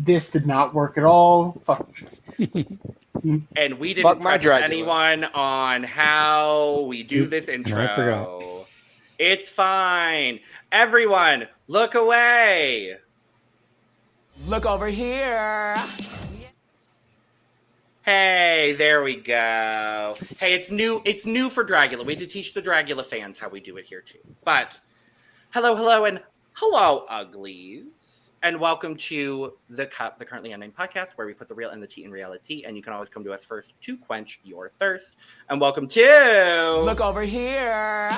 This did not work at all. Fuck. And we didn't press anyone on how we do this intro. And I forgot. It's fine. Everyone, look away. Look over here. Hey, there we go. Hey, it's new for Dragula. We had to teach the Dragula fans how we do it here too. But hello, and hello, uglies. And welcome to the Currently Unnamed Podcast, where we put the real and the tea in reality, and you can always come to us first to quench your thirst. And welcome to Look over here,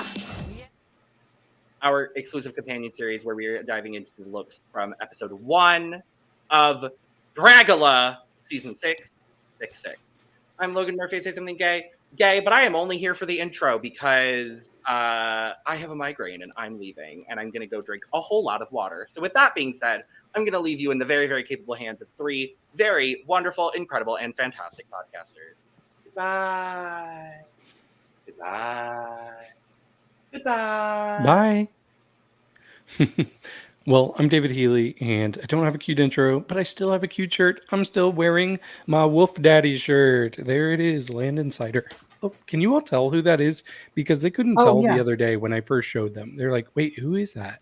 our exclusive companion series, where we are diving into the looks from episode 1 of Dragula, season 6. I'm Logan Murphy. Say something gay, but I am only here for the intro because I have a migraine and I'm leaving, and I'm going to go drink a whole lot of water. So with that being said, I'm going to leave you in the very, very capable hands of 3 very wonderful, incredible, and fantastic podcasters. Goodbye. Bye. Well, I'm David Healy, and I don't have a cute intro, but I still have a cute shirt. I'm still wearing my Wolf Daddy shirt. There it is, Land Insider. Oh, can you all tell who that is? Because they couldn't tell the other day when I first showed them. They're like, wait, who is that?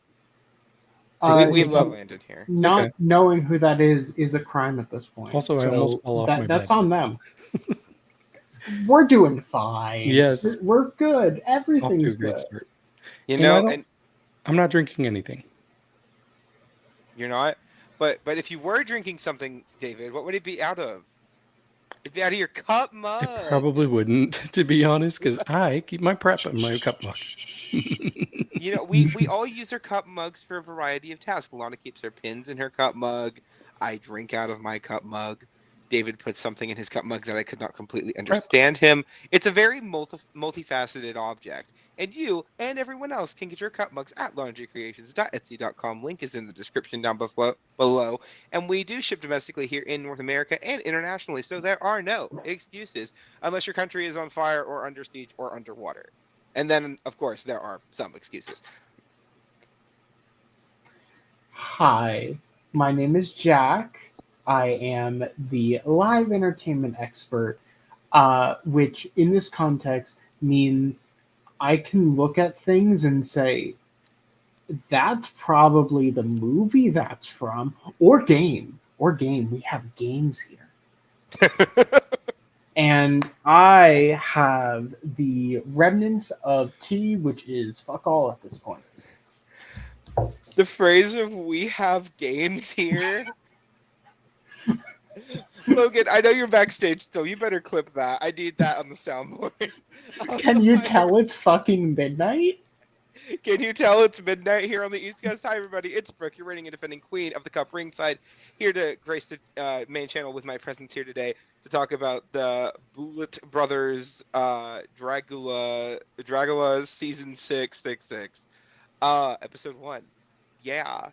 We love Landon here. Not knowing who that is a crime at this point. Also, I almost fell off my bed. That's on them. We're doing fine. Yes. We're good. Everything's good. Start. You know, and I'm not drinking anything. You're not? But if you were drinking something, David, what would it be out of? It'd be out of your cup mug. I probably wouldn't, to be honest, because I keep my prep in my cup mug. You know, we all use our cup mugs for a variety of tasks. Lana keeps her pins in her cup mug. I drink out of my cup mug. David puts something in his cup mug that I could not completely understand him. It's a very multifaceted object. And you and everyone else can get your cup mugs at laundrycreations.etsy.com. Link is in the description down below. And we do ship domestically here in North America and internationally, so there are no excuses unless your country is on fire or under siege or underwater. And then, of course, there are some excuses. Hi, my name is Jack. I am the live entertainment expert, which in this context means I can look at things and say, that's probably the movie that's from, or game. We have games here. And I have the remnants of tea, which is fuck all at this point. The phrase of "we have games here." Logan, I know you're backstage still. You better clip that. I need that on the soundboard. Can you tell it's fucking midnight? Can you tell it's midnight here on the East Coast? Hi, everybody. It's Brooke, your reigning and defending queen of the cup ringside, here to grace the main channel with my presence here today to talk about the Boulet Brothers Dragula season 666, episode 1. Yeah.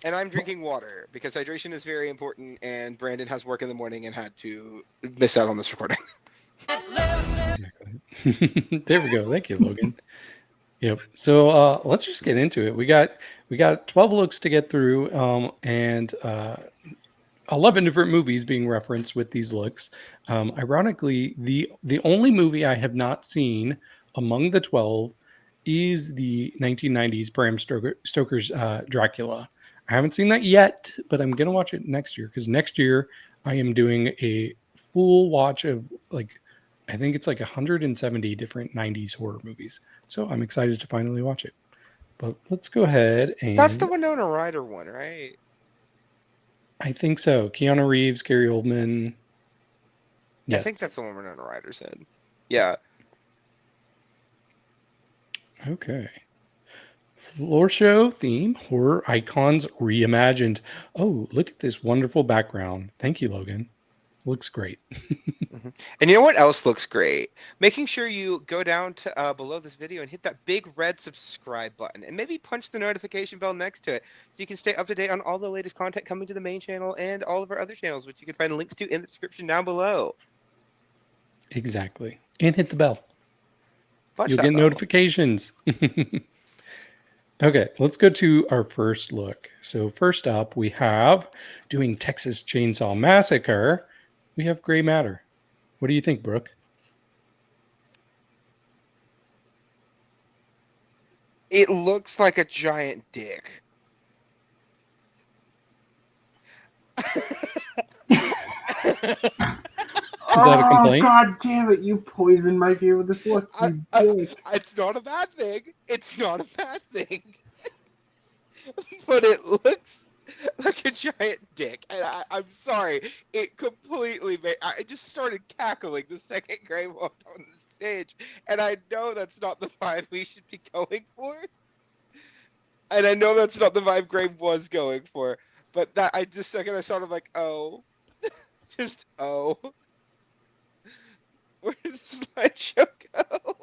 And I'm drinking water because hydration is very important, and Brandon has work in the morning and had to miss out on this recording. Exactly. There we go. Thank you, Logan. Yep. So let's just get into it. We got 12 looks to get through, and 11 different movies being referenced with these looks. Ironically, the only movie I have not seen among the 12 is the 1990s Bram Stoker's Dracula. I haven't seen that yet, but I'm gonna watch it next year because next year I am doing a full watch of I think it's 170 different 90s horror movies. So I'm excited to finally watch it. But let's go ahead and... That's the Winona Ryder one, right? I think so. Keanu Reeves, Gary Oldman. Yes. I think that's the one Winona Ryder said. Yeah. Okay. Floor show theme, horror icons reimagined. Oh, look at this wonderful background. Thank you, Logan. Looks great. Mm-hmm. And you know what else looks great? Making sure you go down to below this video and hit that big red subscribe button, and maybe punch the notification bell next to it so you can stay up to date on all the latest content coming to the main channel and all of our other channels, which you can find links to in the description down below. Exactly. And hit the bell. Punch You'll that get bell. notifications. Okay, let's go to our first look. So first up, we have doing Texas Chainsaw Massacre. We have Gray Matter. What do you think, Brooke? It looks like a giant dick. Is that a complaint? God damn it! You poisoned my view with this look, you dick. It's not a bad thing. It's not a bad thing. But it looks like a giant dick, and I'm sorry. It completely made. I just started cackling the second Gray walked on the stage, and I know that's not the vibe we should be going for. And I know that's not the vibe Gray was going for, but that I just second I sort of like, oh, just oh. Where did the slideshow go?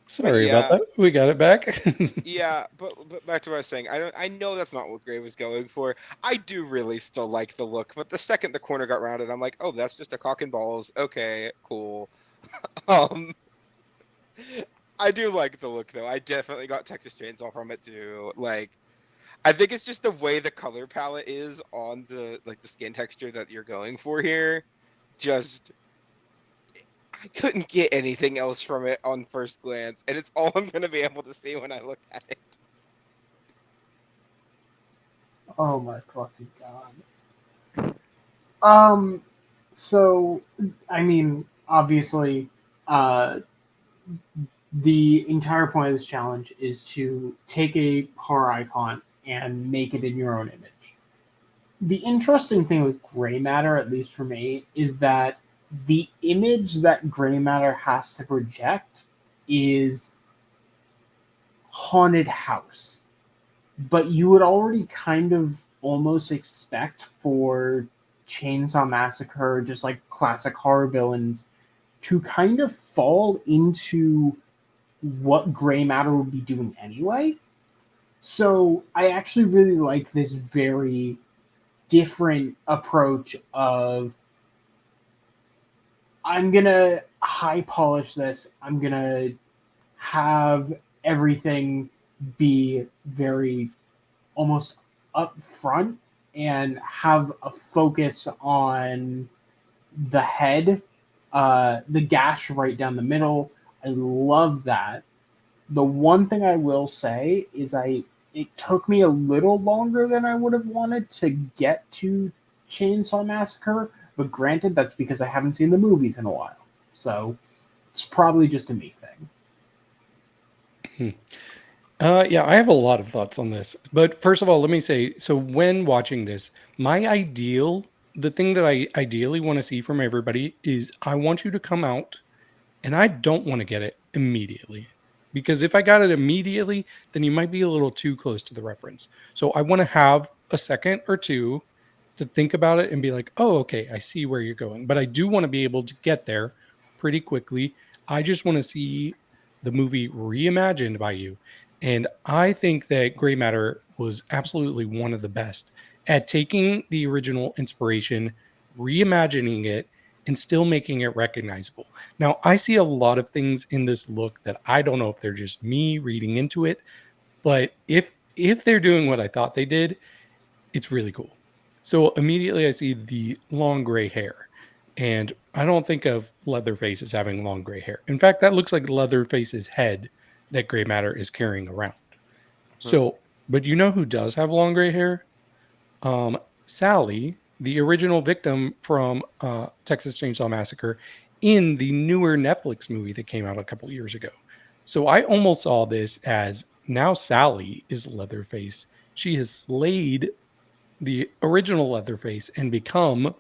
Sorry yeah. about that. We got it back. Yeah, but back to what I was saying. I know that's not what Gray was going for. I do really still like the look, but the second the corner got rounded, I'm like, oh, that's just a cock and balls. Okay, cool. I do like the look though. I definitely got Texas Chainsaw from it too. Like, I think it's just the way the color palette is on the skin texture that you're going for here. Just, I couldn't get anything else from it on first glance, and it's all I'm gonna be able to see when I look at it. Oh my fucking god. So I mean, obviously, the entire point of this challenge is to take a horror icon and make it in your own image. The interesting thing with Gray Matter, at least for me, is that the image that Gray Matter has to project is haunted house. But you would already kind of almost expect for Chainsaw Massacre, just like classic horror villains, to kind of fall into what Gray Matter would be doing anyway. So I actually really like this very different approach of, I'm gonna high polish this. I'm gonna have everything be very almost upfront and have a focus on the head, the gash right down the middle. I love that. The one thing I will say is it took me a little longer than I would have wanted to get to Chainsaw Massacre, but granted, that's because I haven't seen the movies in a while. So it's probably just a me thing. Yeah, I have a lot of thoughts on this. But first of all, let me say, so when watching this, the thing that I ideally want to see from everybody is I want you to come out and I don't want to get it immediately. Because if I got it immediately, then you might be a little too close to the reference. So I want to have a second or two to think about it and be like, oh, okay, I see where you're going. But I do want to be able to get there pretty quickly. I just want to see the movie reimagined by you. And I think that Gray Matter was absolutely one of the best at taking the original inspiration, reimagining it, and still making it recognizable. Now, I see a lot of things in this look that I don't know if they're just me reading into it, but if they're doing what I thought they did, it's really cool. So immediately I see the long gray hair, and I don't think of Leatherface as having long gray hair. In fact, that looks like Leatherface's head that Gray Matter is carrying around. So, but you know who does have long gray hair? Sally, the original victim from Texas Chainsaw Massacre in the newer Netflix movie that came out a couple years ago. So I almost saw this as now Sally is Leatherface. She has slayed the original Leatherface and become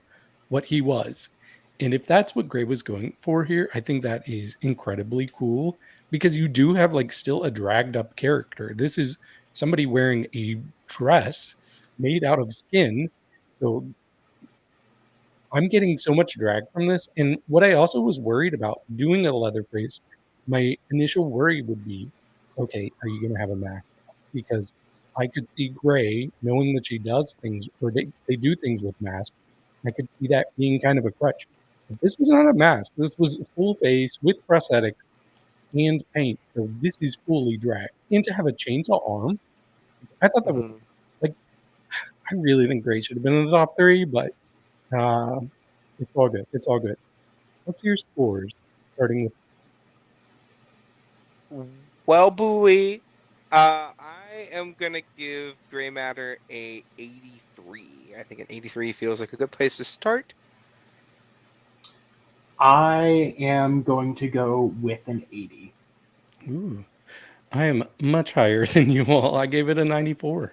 what he was. And if that's what Gray was going for here, I think that is incredibly cool because you do have like still a dragged up character. This is somebody wearing a dress made out of skin. So I'm getting so much drag from this. And what I also was worried about doing a Leatherface, my initial worry would be, okay, are you going to have a mask? Because I could see Gray knowing that she does things or they do things with masks. I could see that being kind of a crutch. But this was not a mask. This was full face with prosthetics. and paint. So this is fully drag. And to have a chainsaw arm, I thought that was Mhm. like I really think Gray should have been in the top three, but uh, it's all good. It's all good. What's your scores? Starting with Well, Boulet, I am gonna give Gray Matter a 83. I think an 83 feels like a good place to start. I am going to go with an 80. ooh, I am much higher than you all. I gave it a 94.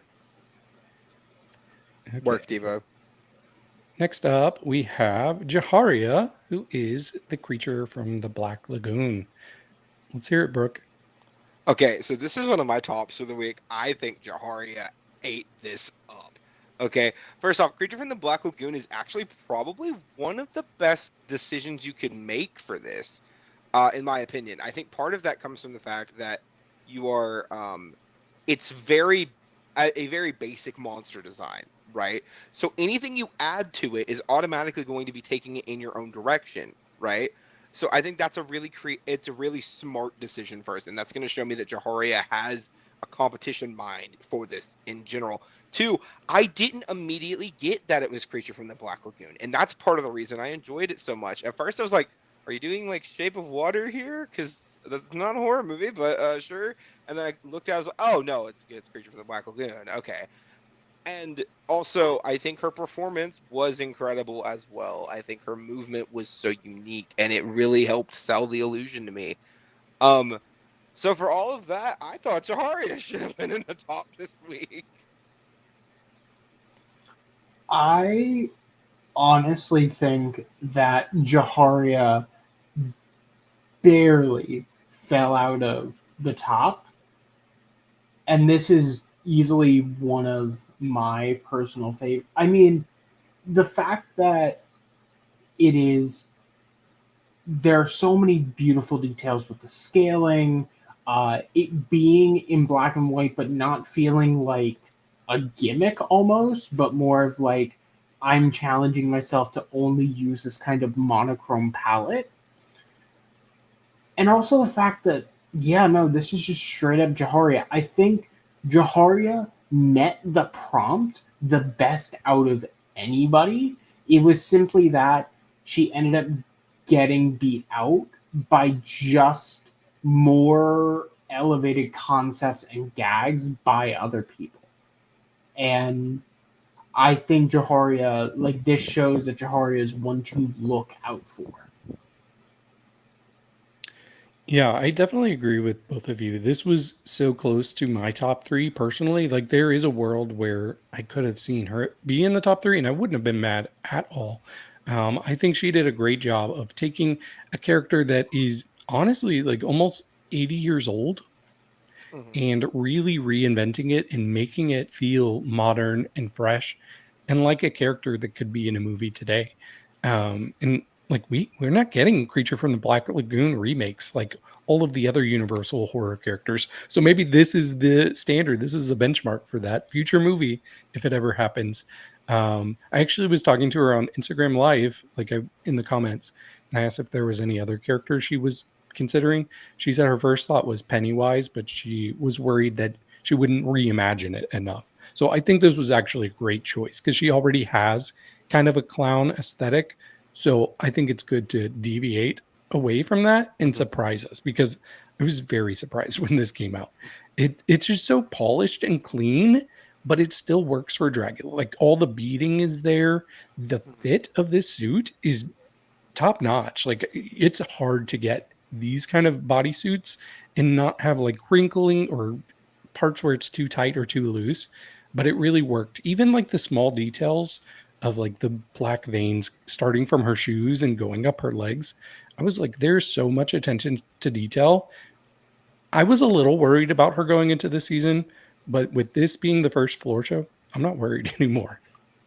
Okay. Work, Devo. Next up, we have Jaharia, who is the creature from the Black Lagoon. Let's hear it, Brooke. Okay, so this is one of my tops for the week. I think Jaharia ate this up. Okay, first off, Creature from the Black Lagoon is actually probably one of the best decisions you could make for this, in my opinion. I think part of that comes from the fact that you are, it's a very basic monster design, right? So anything you add to it is automatically going to be taking it in your own direction, right? So I think that's it's a really smart decision first, and that's going to show me that Jaharia has a competition mind for this in general. Two, I didn't immediately get that it was Creature from the Black Lagoon, and that's part of the reason I enjoyed it so much. At first, I was like, "Are you doing like Shape of Water here?" Because that's not a horror movie, but sure. And then I looked at, it, I was like, "Oh no, it's Creature from the Black Lagoon." Okay. And also, I think her performance was incredible as well. I think her movement was so unique, and it really helped sell the illusion to me. Um, so for all of that, I thought Jaharia should have been in the top this week. I honestly think that Jaharia barely fell out of the top. And this is easily one of my personal favorite. I mean, the fact that it is, there are so many beautiful details with the scaling, it being in black and white, but not feeling like a gimmick almost, but more of like, I'm challenging myself to only use this kind of monochrome palette. And also the fact that, yeah, no, this is just straight up Jaharia. I think Jaharia met the prompt the best out of anybody. It was simply that she ended up getting beat out by just more elevated concepts and gags by other people. And I think Jaharia, like, this shows that Jaharia is one to look out for. Yeah, I definitely agree with both of you. This was so close to my top three personally. Like, there is a world where I could have seen her be in the top three and I wouldn't have been mad at all. I think she did a great job of taking a character that is honestly like almost 80 years old Mhm. and really reinventing it and making it feel modern and fresh and like a character that could be in a movie today. And like we're not getting Creature from the Black Lagoon remakes like all of the other Universal horror characters. So maybe this is the standard. This is a benchmark for that future movie if it ever happens. I actually was talking to her on Instagram Live, in the comments, and I asked if there was any other characters she was considering. She said her first thought was Pennywise, but she was worried that she wouldn't reimagine it enough. So I think this was actually a great choice because she already has kind of a clown aesthetic. So I think it's good to deviate away from that and Mhm. surprise us because I was very surprised when this came out. It's just so polished and clean, but it still works for Dracula. Like all the beading is there. The Mhm. fit of this suit is top notch. Like it's hard to get these kind of bodysuits and not have like wrinkling or parts where it's too tight or too loose. But it really worked. Even like the small details of like the black veins starting from her shoes and going up her legs. I was like, there's so much attention to detail. I was a little worried about her going into the season, but with this being the first floor show, I'm not worried anymore.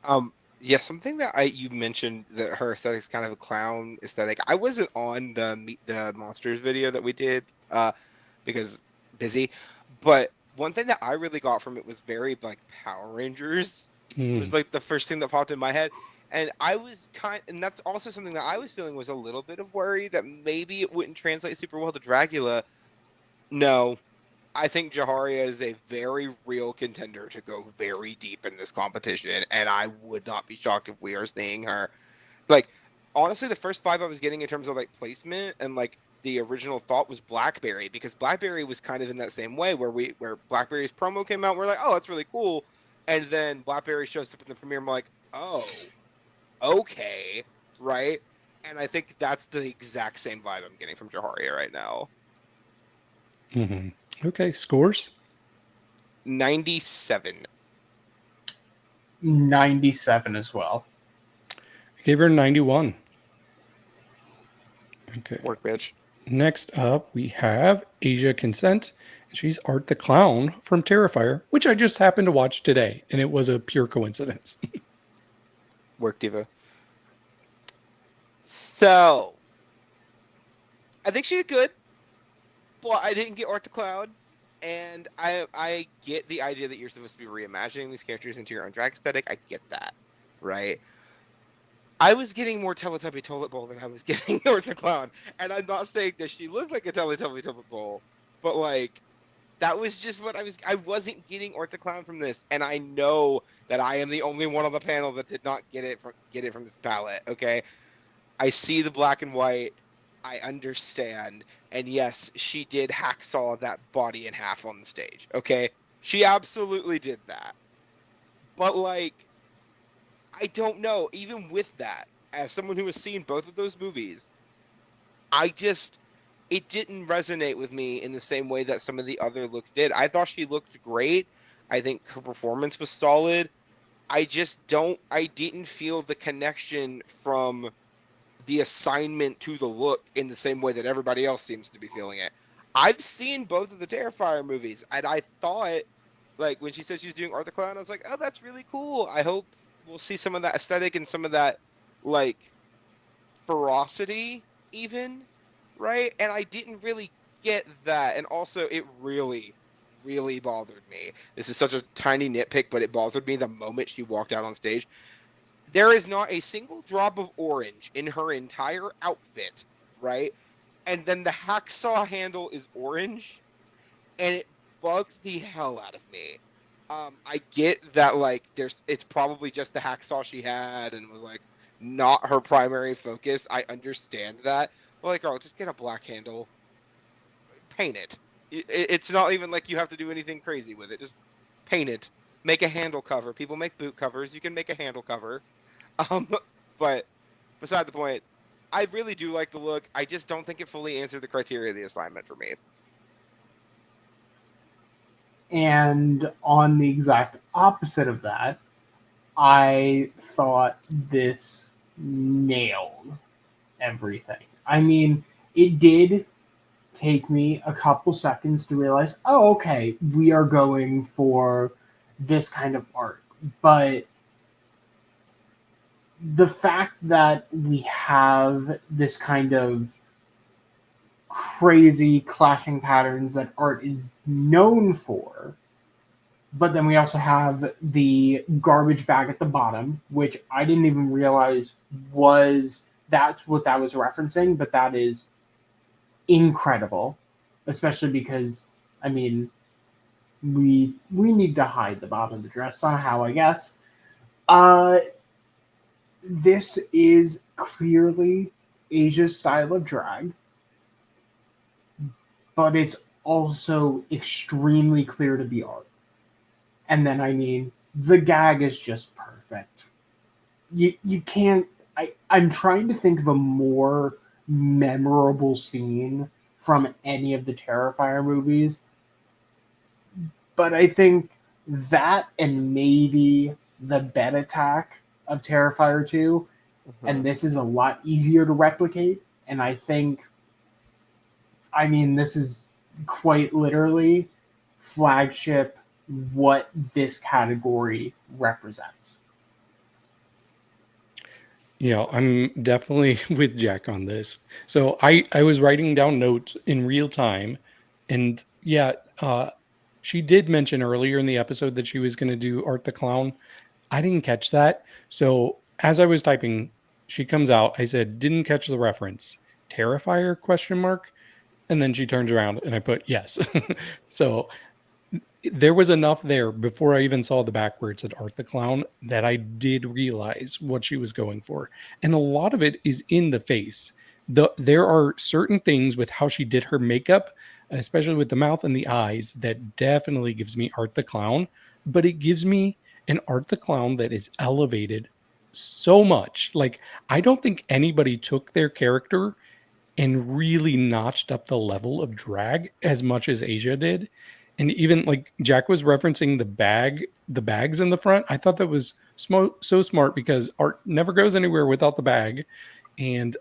Um, yeah, something that you mentioned that her aesthetic is kind of a clown aesthetic. I wasn't on the Meet the Monsters video that we did, because busy. But one thing that I really got from it was very like Power Rangers. Was Mm, like the first thing that popped in my head. And I was and that's also something that I was feeling was a little bit of worry that maybe it wouldn't translate super well to Dracula. No, I think Jaharia is a very real contender to go very deep in this competition, and I would not be shocked if we are seeing her. Like, honestly, the first vibe I was getting in terms of like placement and like the original thought was Blackberry, because Blackberry was kind of in that same way where Blackberry's promo came out, we're like, oh, that's really cool, and then Blackberry shows up in the premiere, I'm like, oh, okay, right? And I think that's the exact same vibe I'm getting from Jaharia right now. Mm-hmm. Okay, scores? 97. 97 as well. I gave her 91. Okay. Work, bitch. Next up, we have Asia Consent. She's Art the Clown from Terrifier, which I just happened to watch today, and it was a pure coincidence. Work, diva. So, I think she did good, but I didn't get Art the Clown, and I get the idea that you're supposed to be reimagining these characters into your own drag aesthetic. I get that, right? I was getting more Teletubby Toilet Bowl than I was getting Art the Clown, and I'm not saying that she looked like a Teletubby Toilet Bowl, but like, that was just what I wasn't getting Art the Clown from this, and I know that I am the only one on the panel that did not get it from this palette, okay? I see the black and white, I understand, and yes, she did hacksaw that body in half on the stage, okay? She absolutely did that. But like, I don't know, even with that, as someone who has seen both of those movies, it didn't resonate with me in the same way that some of the other looks did. I thought she looked great. I think her performance was solid. I didn't feel the connection from the assignment to the look in the same way that everybody else seems to be feeling it. I've seen both of the Terrifier movies, and I thought, like, when she said she was doing Art the Clown, I was like, oh, that's really cool. I hope we'll see some of that aesthetic and some of that, like, ferocity, even, right? And I didn't really get that. And also, it really, really bothered me. This is such a tiny nitpick, but it bothered me the moment she walked out on stage. There is not a single drop of orange in her entire outfit, right? And then the hacksaw handle is orange, and it bugged the hell out of me. I get that, like, it's probably just the hacksaw she had and was like not her primary focus. I understand that. But like, girl, just get a black handle, paint it. It's not even like you have to do anything crazy with it. Just paint it. Make a handle cover. People make boot covers. You can make a handle cover. But beside the point, I really do like the look. I just don't think it fully answered the criteria of the assignment for me. And on the exact opposite of that, I thought this nailed everything. I mean, it did take me a couple seconds to realize, oh, okay, we are going for this kind of art. But the fact that we have this kind of crazy clashing patterns that art is known for, but then we also have the garbage bag at the bottom, which I didn't even realize that's what that was referencing, but that is incredible, especially because, I mean, we need to hide the bottom of the dress somehow, I guess. This is clearly Asia's style of drag, but it's also extremely clear to be art. And then, I mean, the gag is just perfect. You can't... I'm trying to think of a more memorable scene from any of the Terrifier movies, but I think that and maybe the bed attack of Terrifier 2, and this is a lot easier to replicate, and I think, I mean, this is quite literally flagship what this category represents. Yeah, I'm definitely with Jack on this. So I was writing down notes in real time, and yeah, she did mention earlier in the episode that she was going to do Art the Clown. I didn't catch that. So as I was typing, she comes out. I said, didn't catch the reference. Terrifier question mark. And then she turns around and I put yes. So there was enough there before I even saw the back where it said Art the Clown that I did realize what she was going for. And a lot of it is in the face. There are certain things with how she did her makeup, especially with the mouth and the eyes, that definitely gives me Art the Clown, but it gives me an Art the Clown that is elevated so much. Like, I don't think anybody took their character and really notched up the level of drag as much as Asia did. And even like Jack was referencing the bags in the front. I thought that was so smart because art never goes anywhere without the bag. And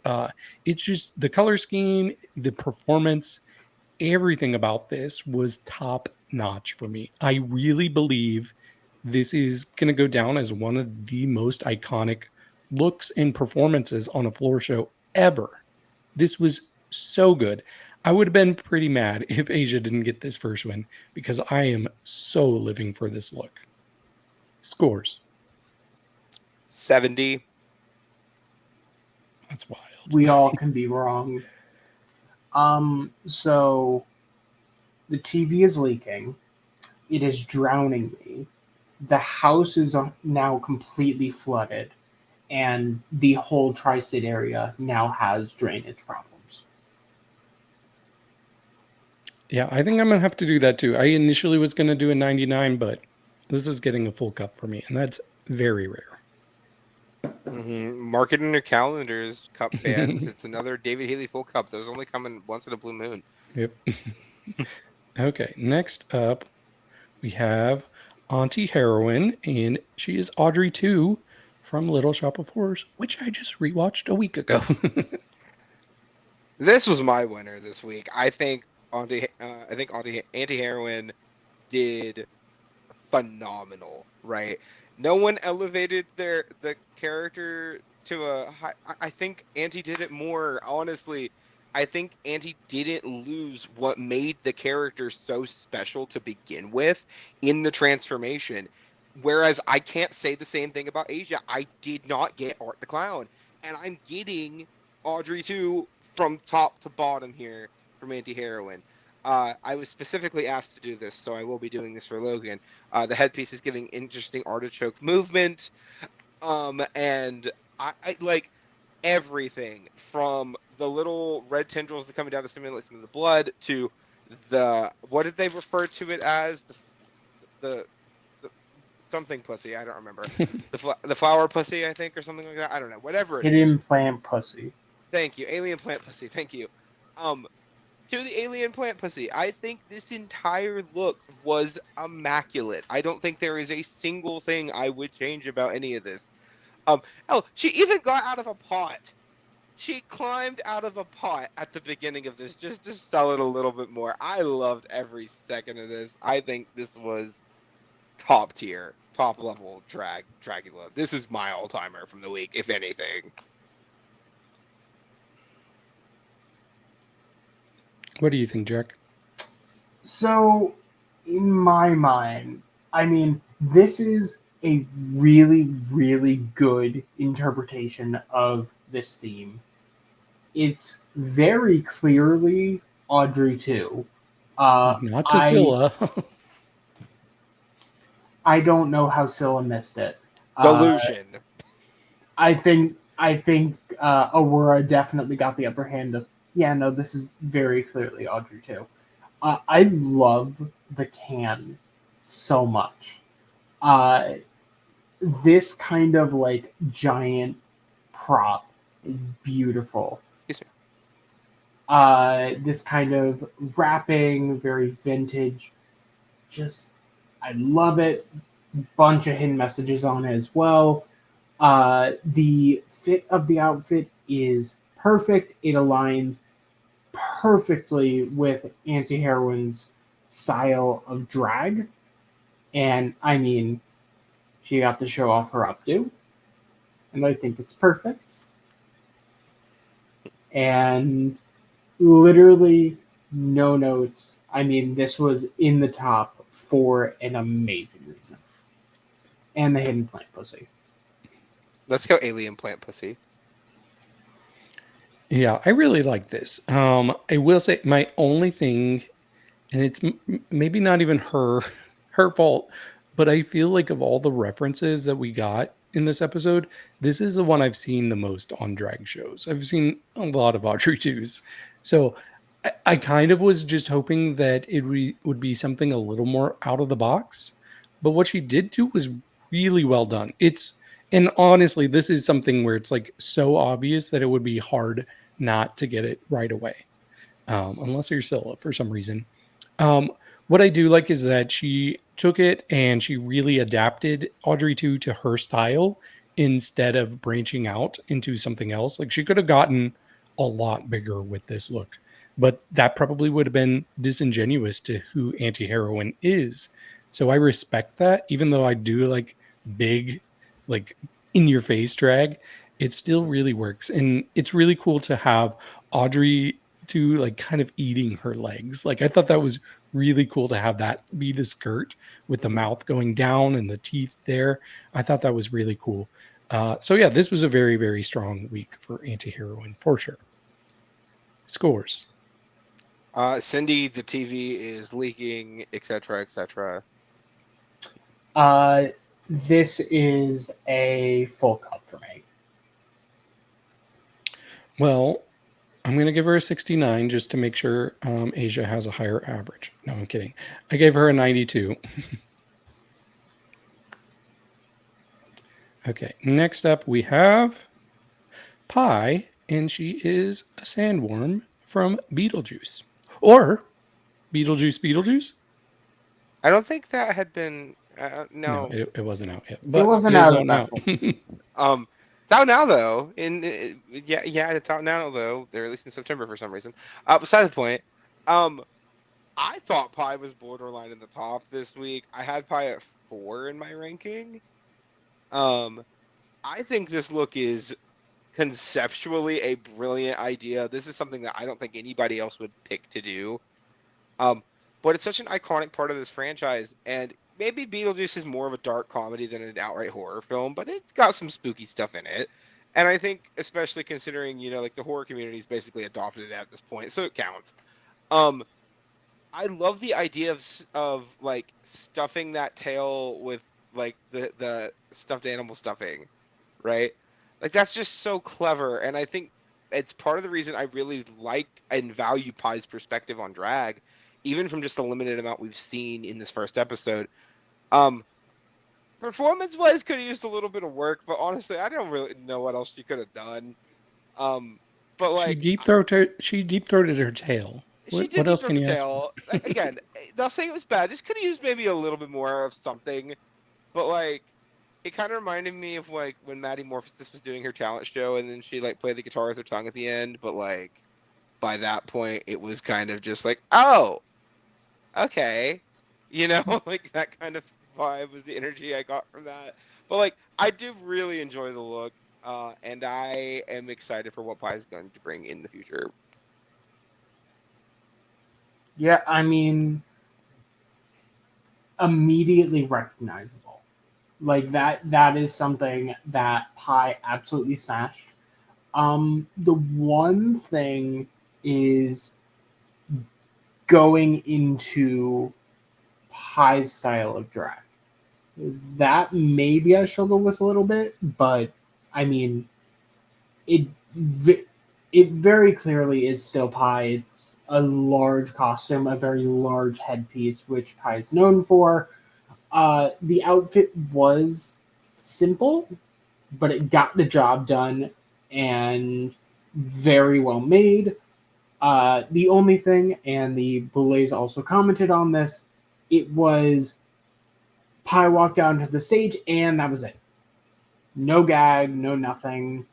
it's just the color scheme, the performance, everything about this was top notch for me. I really believe this is going to go down as one of the most iconic looks and performances on a floor show ever. This was so good. I would have been pretty mad if Asia didn't get this first win because I am so living for this look. Scores. 70. That's wild. We all can be wrong. So the TV is leaking. It is drowning me. The house is now completely flooded, and the whole tri-state area now has drainage problems. Yeah, I think I'm going to have to do that too. I initially was going to do a 99, but this is getting a full cup for me, and that's very rare. Mark it in your calendars, Cup fans. It's another David Haley full cup. Those only come in once in a blue moon. Yep. Okay, next up, we have Auntie Heroine, and she is Audrey 2 from Little Shop of Horrors, which I just rewatched a week ago. This was my winner this week. I think Auntie Heroine did phenomenal, right? No one elevated the character to a high. I think Auntie did it more, honestly. I think Auntie didn't lose what made the character so special to begin with in the transformation. Whereas I can't say the same thing about Asia. I did not get Art the Clown. And I'm getting Audrey 2 from top to bottom here from Auntie Heroine. I was specifically asked to do this, so I will be doing this for Logan. The headpiece is giving interesting artichoke movement. And I like everything from the little red tendrils that coming down to stimulate some of the blood to what did they refer to it as? The something pussy, I don't remember. the flower pussy, I think, or something like that. I don't know. Whatever it is. Hidden plant pussy. Thank you. Alien plant pussy. Thank you. To the alien plant pussy, I think this entire look was immaculate. I don't think there is a single thing I would change about any of this. She even got out of a pot. She climbed out of a pot at the beginning of this just to sell it a little bit more. I loved every second of this. I think this was top tier, top level Dragula. This is my all-timer from the week, if anything. What do you think, Jack? So, in my mind, I mean, this is a really, really good interpretation of this theme. It's very clearly Audrey 2. Not to Scylla. I don't know how Scylla missed it. Delusion. I think Aurora definitely got the upper hand of, yeah, no, this is very clearly Audrey 2. I love the can so much. This kind of like giant prop is beautiful. This kind of wrapping, very vintage. Just, I love it. Bunch of hidden messages on it as well. The fit of the outfit is perfect. It aligns perfectly with Auntie Heroine's style of drag. And I mean, she got to show off her updo. And I think it's perfect. And literally no notes. I mean, this was in the top for an amazing reason. And the hidden plant pussy. Let's go alien plant pussy. Yeah, I really like this. I will say my only thing, and it's maybe not even her fault, but I feel like of all the references that we got in this episode, this is the one I've seen the most on drag shows. I've seen a lot of Audrey 2s. So I kind of was just hoping that would be something a little more out of the box. But what she did do was really well done. And honestly, this is something where it's like so obvious that it would be hard not to get it right away, unless you're Scylla for some reason. What I do like is that she took it and she really adapted Audrey 2 to her style instead of branching out into something else. Like she could have gotten a lot bigger with this look, but that probably would have been disingenuous to who Auntie Heroine is. So I respect that, even though I do like big, like in your face drag, it still really works. And it's really cool to have Audrey to like kind of eating her legs. Like I thought that was really cool to have that be the skirt with the mouth going down and the teeth there. I thought that was really cool. So yeah, this was a very, very strong week for Auntie Heroine for sure. Scores. Cindy, the TV is leaking, etc., etc. This is a full cup for me. Well, I'm going to give her a 69 just to make sure Asia has a higher average. No, I'm kidding. I gave her a 92. Okay, next up we have Pie, and she is a sandworm from Beetlejuice. Or Beetlejuice? I don't think that had been. No. It wasn't out yet. But It wasn't it is out out at now. that It's out now though. Yeah, it's out now though. They're released in September for some reason. Beside the point, I thought Pie was borderline in the top this week. I had Pie at 4 in my ranking. I think this look is conceptually a brilliant idea. This is something that I don't think anybody else would pick to do. But it's such an iconic part of this franchise, and maybe Beetlejuice is more of a dark comedy than an outright horror film, but it's got some spooky stuff in it. And I think, especially considering, like the horror community's basically adopted it at this point, so it counts. I love the idea of like stuffing that tail with like the stuffed animal stuffing, right? Like that's just so clever, and I think it's part of the reason I really like and value Pie's perspective on drag, even from just the limited amount we've seen in this first episode. Performance-wise, could have used a little bit of work, but honestly, I don't really know what else she could have done. But like She deep throated her tail. she did What else can the you ask? tail. Again, not saying it was bad. Just could have used maybe a little bit more of something. But like, it kind of reminded me of like when Maddie Morphosis was doing her talent show, and then she like played the guitar with her tongue at the end. But like, by that point, it was kind of just like, oh, okay, like that kind of vibe was the energy I got from that. But like, I do really enjoy the look, and I am excited for what Pie is going to bring in the future. Yeah, I mean, immediately recognizable. Like that is something that Pie absolutely smashed. The one thing is going into Pie's style of drag. That maybe I struggle with a little bit, but I mean, it very clearly is still Pie. It's a large costume, a very large headpiece, which Pie is known for. The outfit was simple, but it got the job done and very well made. The only thing, and the Boulets also commented on this, it was Pie walked down to the stage and that was it. No gag, no nothing.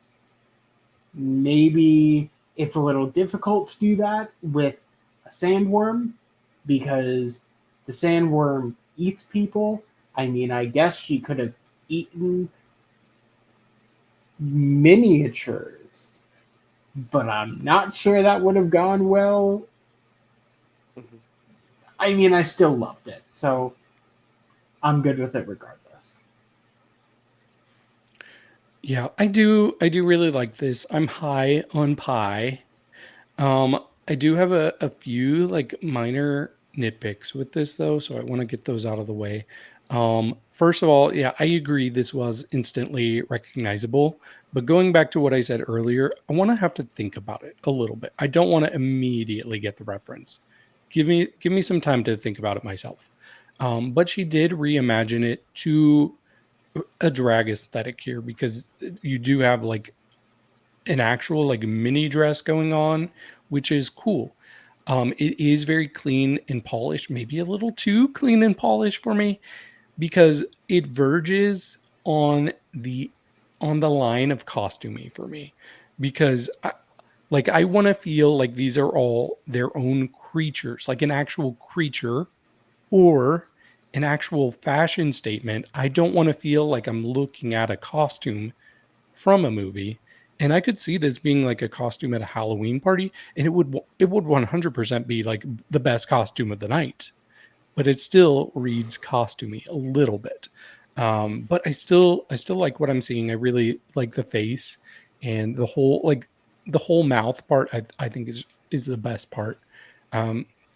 Maybe it's a little difficult to do that with a sandworm because the sandworm eats people. I mean, I guess she could have eaten miniatures, but I'm not sure that would have gone well. I mean, I still loved it, so I'm good with it regardless. Yeah, I do really like this. I'm high on pie. I do have a few like minor nitpicks with this though, so I want to get those out of the way. First of all, yeah, I agree this was instantly recognizable, but going back to what I said earlier, I want to have to think about it a little bit. I don't want to immediately get the reference. Give me some time to think about it myself. But she did reimagine it to a drag aesthetic here because you do have like an actual like mini dress going on, which is cool. It is very clean and polished, maybe a little too clean and polished for me because it verges on the line of costumey for me because I want to feel like these are all their own creatures, like an actual creature or an actual fashion statement. I don't want to feel like I'm looking at a costume from a movie. And I could see this being like a costume at a Halloween party, and it would 100% be like the best costume of the night. But it still reads costumey a little bit. But I still like what I'm seeing. I really like the face and the whole mouth part. I think is the best part.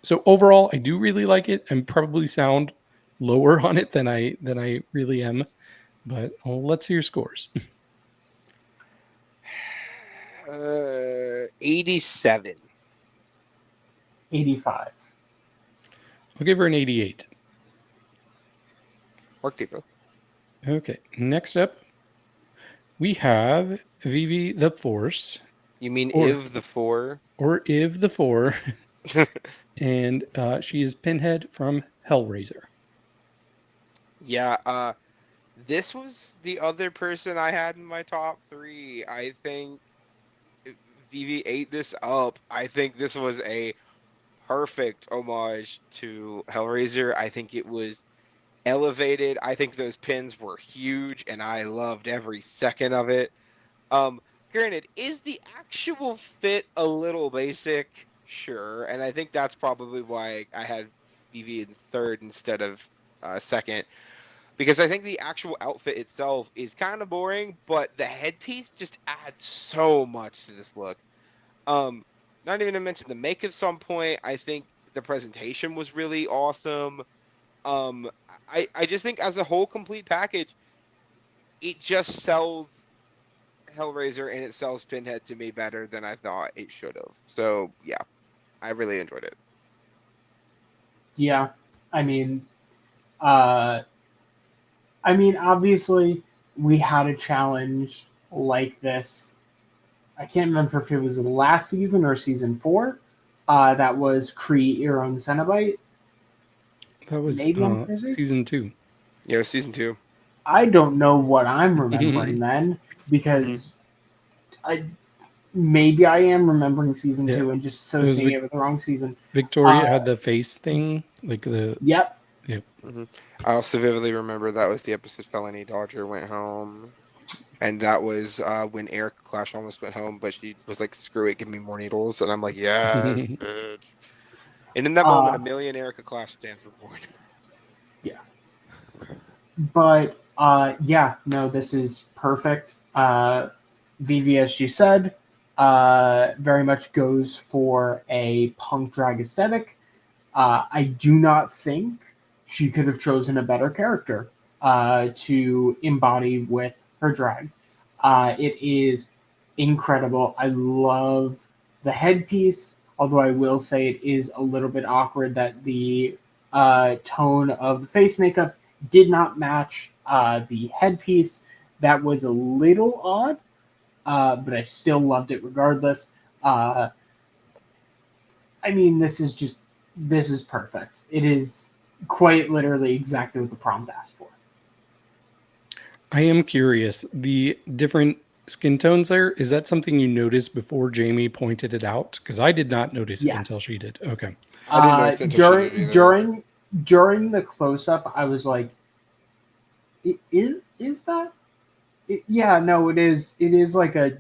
So overall, I do really like it. I'm probably sound lower on it than I really am. But let's hear scores. 87. 85. I'll give her an 88. Mark Depot. Okay, next up, we have Vivvi the Force, You mean Or- Iv the Four? or Iv the Four, and she is Pinhead from Hellraiser. Yeah, this was the other person I had in my top 3. I think Vivi ate this up. I think this was a perfect homage to Hellraiser. I think it was elevated. I think those pins were huge, and I loved every second of it. Granted, is the actual fit a little basic? Sure, and I think that's probably why I had Vivi in third instead of second. Because I think the actual outfit itself is kind of boring, but the headpiece just adds so much to this look. Not even to mention the make at some point. I think the presentation was really awesome. I just think as a whole complete package, it just sells Hellraiser and it sells Pinhead to me better than I thought it should have. So yeah, I really enjoyed it. Yeah, I mean, obviously, we had a challenge like this. I can't remember if it was the last season or season 4. That was create your own Cenobite. That was Maybe I'm crazy? season 2. Yeah, season 2. I don't know what I'm remembering then because maybe I am remembering season Yeah. 2 and just associating it with the wrong season. Victoria had the face thing, like the Yep. I also vividly remember that was the episode Felony Dodger went home. And that was when Erica Clash almost went home, but she was like, screw it, give me more needles. And I'm like, yes, bitch. And in that moment, a million Erica Clash stands were born. Yeah. But, yeah, no, this is perfect. Vivvi, as she said, very much goes for a punk drag aesthetic. I do not think she could have chosen a better character to embody with her drag. It is incredible. I love the headpiece, although I will say it is a little bit awkward that the tone of the face makeup did not match the headpiece. That was a little odd, but I still loved it regardless. I mean, this is perfect. It is quite literally exactly what the prompt asked for. I am curious. The different skin tones there, is that something you noticed before Jamie pointed it out? Because I did not notice it Yes. until she did. Okay. I didn't notice it until she did either. During the close up, I was like, "Is that?" Yeah, no, it is. It is like a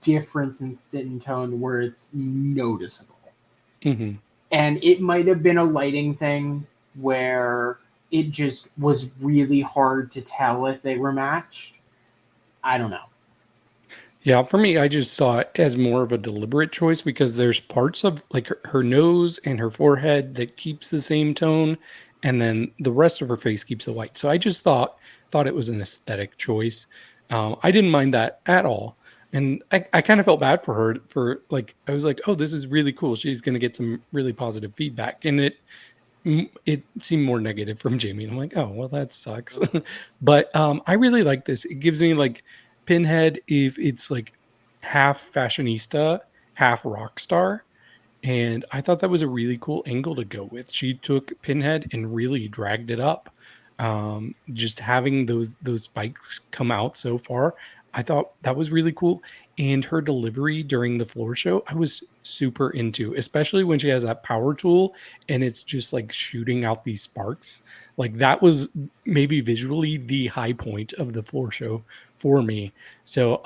difference in skin tone where it's noticeable, Mm-hmm. and it might have been a lighting thing where it just was really hard to tell if they were matched. I don't know. Yeah, for me, I just saw it as more of a deliberate choice because there's parts of like her nose and her forehead that keeps the same tone, and then the rest of her face keeps it white. So I just thought it was an aesthetic choice. I didn't mind that at all, and I kind of felt bad for her for like I was like, oh, this is really cool. She's going to get some really positive feedback, and it seemed more negative from Jamie. And I'm like, oh, well, that sucks. But I really like this. It gives me like Pinhead if it's like half fashionista, half rock star. And I thought that was a really cool angle to go with. She took Pinhead and really dragged it up. Just having those spikes come out so far, I thought that was really cool. And her delivery during the floor show, I was super into, especially when she has that power tool and it's just like shooting out these sparks. Like that was maybe visually the high point of the floor show for me. So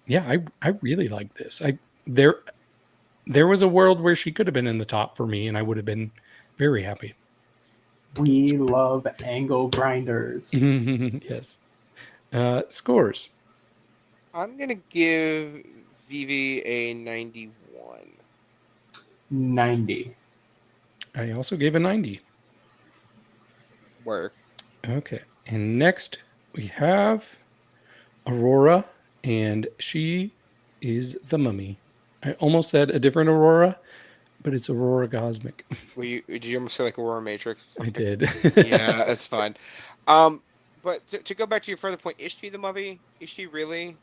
yeah, I really like this. There was a world where she could have been in the top for me, and I would have been very happy. We love angle grinders. Yes. Scores. I'm gonna give Vivvi a 91. 90. I also gave a 90. Work. Okay. And next we have Aurora, and she is the mummy. I almost said a different Aurora, but it's Aurora Gozmic. Did you almost say like Aurora Matrix? Or I something? did. Yeah, that's fine. But to go back to your further point, is she the mummy? Is she really?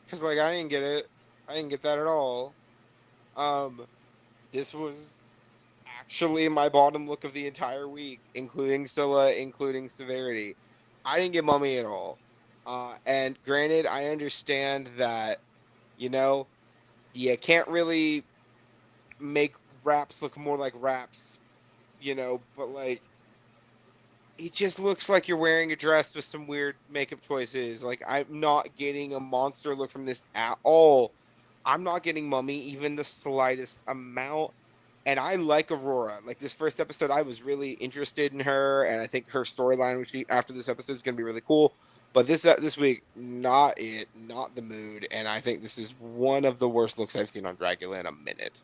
Because like I didn't get it. I didn't get that at all. This was actually my bottom look of the entire week, including Scylla, including Severity. I didn't get mummy at all. And granted, I understand that, you can't really make raps look more like raps, but like it just looks like you're wearing a dress with some weird makeup choices. Like I'm not getting a monster look from this at all. I'm not getting mummy even the slightest amount. And I like Aurora. Like this first episode, I was really interested in her, and I think her storyline, which after this episode, is going to be really cool. But this week, not the mood, and I think this is one of the worst looks I've seen on Dragula in a minute.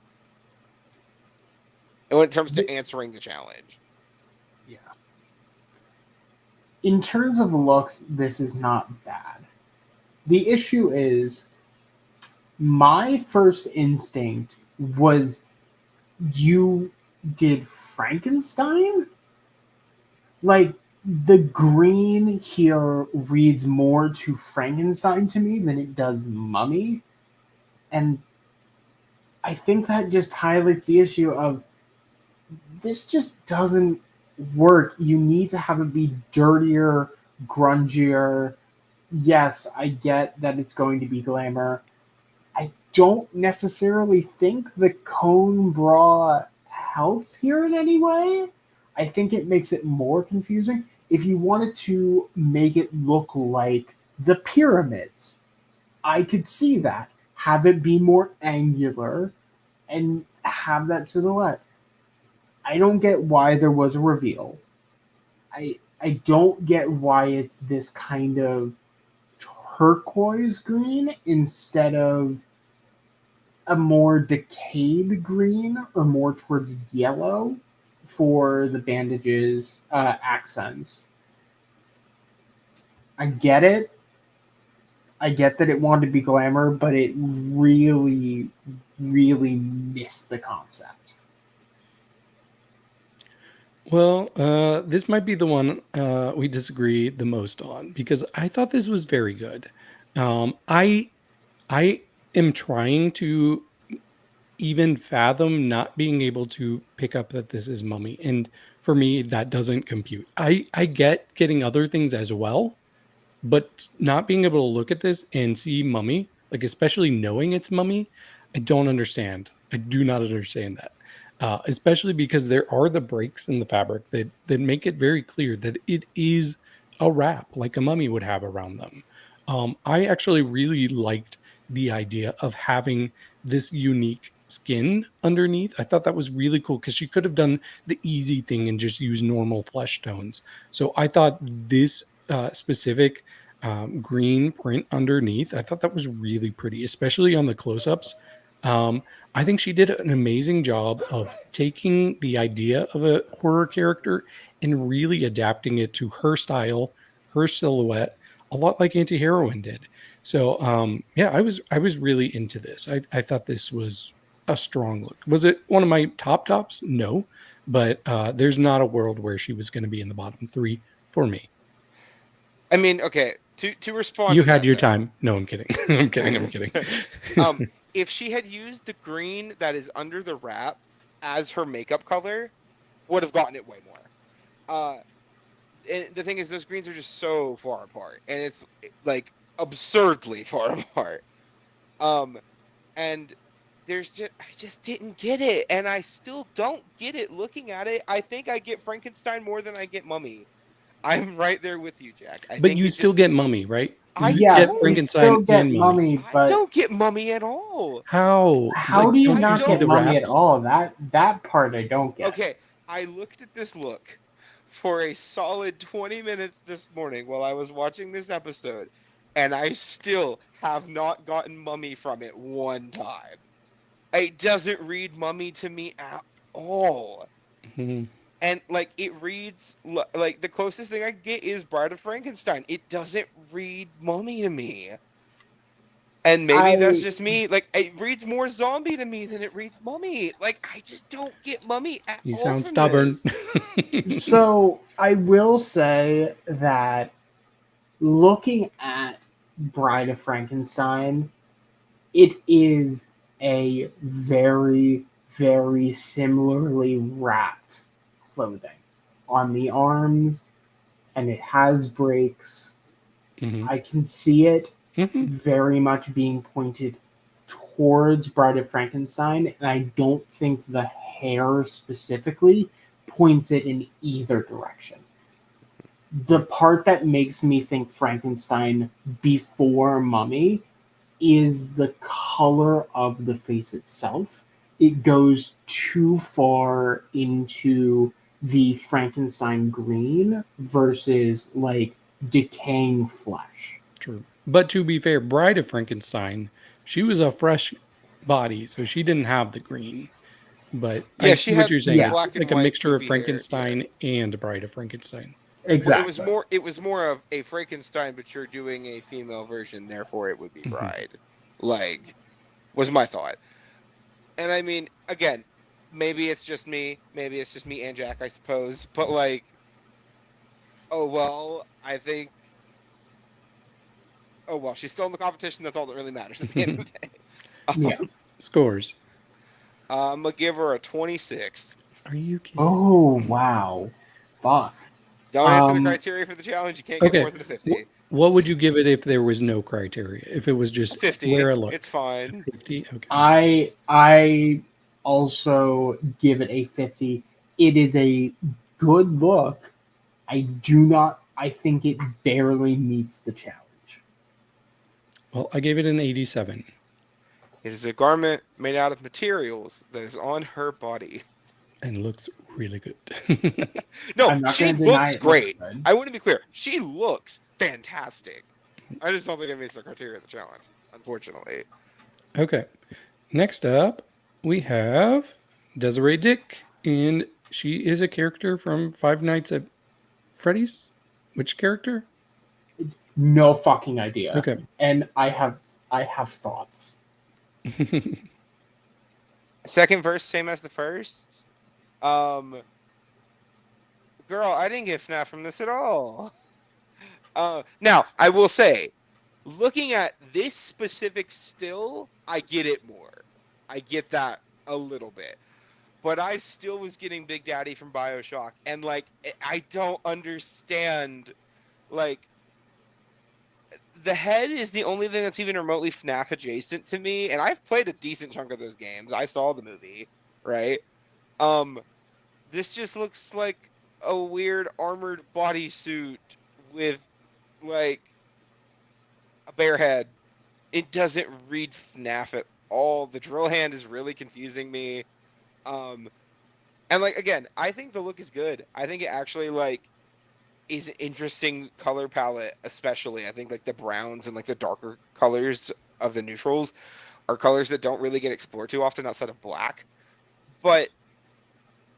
And when it comes to answering the challenge, Yeah. In terms of looks, this is not bad. The issue is my first instinct was you did Frankenstein? Like, the green here reads more to Frankenstein to me than it does Mummy. And I think that just highlights the issue of this just doesn't work. You need to have it be dirtier, grungier. Yes, I get that it's going to be glamour. I don't necessarily think the cone bra helps here in any way. I think it makes it more confusing. If you wanted to make it look like the pyramids, I could see that. Have it be more angular and have that silhouette. I don't get why there was a reveal. I don't get why it's this kind of turquoise green instead of a more decayed green or more towards yellow for the bandages accents. I get it. I get that it wanted to be glamour, but it really, really missed the concept. Well, this might be the one we disagree the most on because I thought this was very good. I am trying to even fathom not being able to pick up that this is Mummy, and for me, that doesn't compute. I get getting other things as well, but not being able to look at this and see Mummy, like especially knowing it's Mummy, I don't understand. I do not understand that. Especially because there are the breaks in the fabric that make it very clear that it is a wrap like a mummy would have around them. I actually really liked the idea of having this unique skin underneath. I thought that was really cool because she could have done the easy thing and just use normal flesh tones. So I thought this specific green print underneath. I thought that was really pretty, especially on the close-ups. I think she did an amazing job of taking the idea of a horror character and really adapting it to her style, her silhouette, a lot like Auntie Heroine did. So yeah, I was really into this. I thought this was a strong look. Was it one of my tops? No, but there's not a world where she was going to be in the bottom 3 for me. I mean, okay, to respond. You to had that, your though. time. No, I'm kidding. I'm kidding. If she had used the green that is under the wrap as her makeup color, would have gotten it way more. And the thing is, those greens are just so far apart, and it's like absurdly far apart. And I just didn't get it, and I still don't get it. Looking at it, I think I get Frankenstein more than I get Mummy. I'm right there with you, Jack. But you still get Mummy, right? I You Yes, get don't. you Frankenstein still get and Mummy, I but don't get Mummy at all. How? how Like, do you don't not see get the Mummy at wraps? all? That part I don't get. Okay, I looked at this look for a solid 20 minutes this morning while I was watching this episode, and I still have not gotten Mummy from it one time. It doesn't read Mummy to me at all. Mhm. And like it reads like the closest thing I get is Bride of Frankenstein. It doesn't read Mummy to me. And maybe that's just me. Like it reads more zombie to me than it reads Mummy. Like I just don't get Mummy at You all sound from stubborn. this. So I will say that looking at Bride of Frankenstein, it is a very, very similarly wrapped clothing on the arms, and it has breaks. Mhm. I can see it Mhm. very much being pointed towards Bride of Frankenstein, and I don't think the hair specifically points it in either direction. The part that makes me think Frankenstein before Mummy is the color of the face itself. It goes too far into the Frankenstein green versus like decaying flesh. True. But to be fair, Bride of Frankenstein, she was a fresh body, so she didn't have the green. But I Yeah, see she what had you're saying. Yeah. It's black and like a white mixture of poofy hair, yeah. Frankenstein and Bride of Frankenstein. Well, Exactly. it was more of a Frankenstein, but you're doing a female version, therefore it would be Bride. Like, was my thought. And I mean, again, maybe it's just me and Jack, I suppose. But like, oh well, she's still in the competition. That's all that really matters at the end of the day. Yeah. Scores. I'm gonna give her a 26. Are you kidding? Oh wow. Fuck. Don't answer the criteria for the challenge. You can't get Okay. more than a 50. What would you give it if there was no criteria? If it was just 50. wear a look? It's fine. 50? Okay. I also give it a 50. It is a good look. I think it barely meets the challenge. Well, I gave it an 87. It is a garment made out of materials that is on her body. And looks really good. No, I'm not she gonna deny looks it great. looks good. I want to be clear. She looks fantastic. I just don't think it meets the criteria of the challenge, unfortunately. Okay. Next up, we have Desiree Dik, and she is a character from Five Nights at Freddy's. Which character? No fucking idea. Okay. And I have thoughts. Second verse, same as the first. Girl, I didn't get FNAF from this at all. Now, I will say, looking at this specific still, I get it more. I get that a little bit. But I still was getting Big Daddy from BioShock. And, like, I don't understand, like, the head is the only thing that's even remotely FNAF adjacent to me. And I've played a decent chunk of those games. I saw the movie, right? This just looks like a weird armored bodysuit with, like, a bear head. It doesn't read FNAF at all. The drill hand is really confusing me. And, like, again, I think the look is good. I think it actually, like, is an interesting color palette, especially. I think like the browns and like the darker colors of the neutrals are colors that don't really get explored too often outside of black. But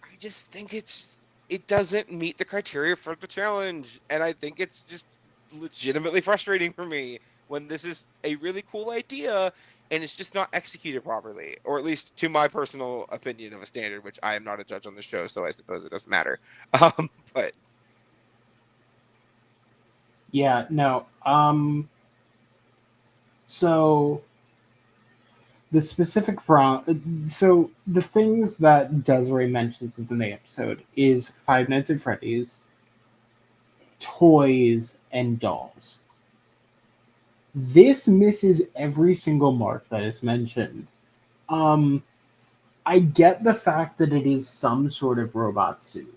I just think it doesn't meet the criteria for the challenge. And I think it's just legitimately frustrating for me when this is a really cool idea and it's just not executed properly, or at least to my personal opinion of a standard, which I am not a judge on the show, so I suppose it doesn't matter. But Yeah, no. So the specific so the things that Desiree mentions in the episode is Five Nights at Freddy's, toys, and dolls. This misses every single mark that is mentioned. I get the fact that it is some sort of robot suit.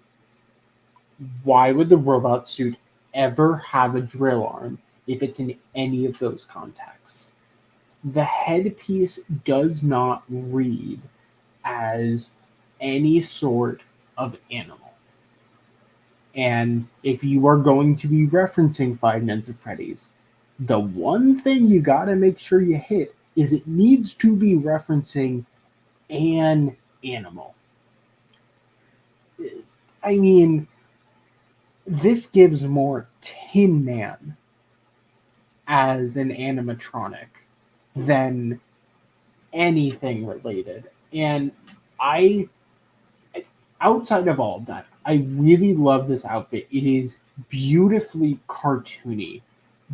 Why would the robot suit ever have a drill arm if it's in any of those contexts? The headpiece does not read as any sort of animal. And if you are going to be referencing Five Nights at Freddy's, the one thing you gotta make sure you hit is it needs to be referencing an animal. I mean, this gives more Tin Man as an animatronic than anything related. And outside of all of that, I really love this outfit. It is beautifully cartoony.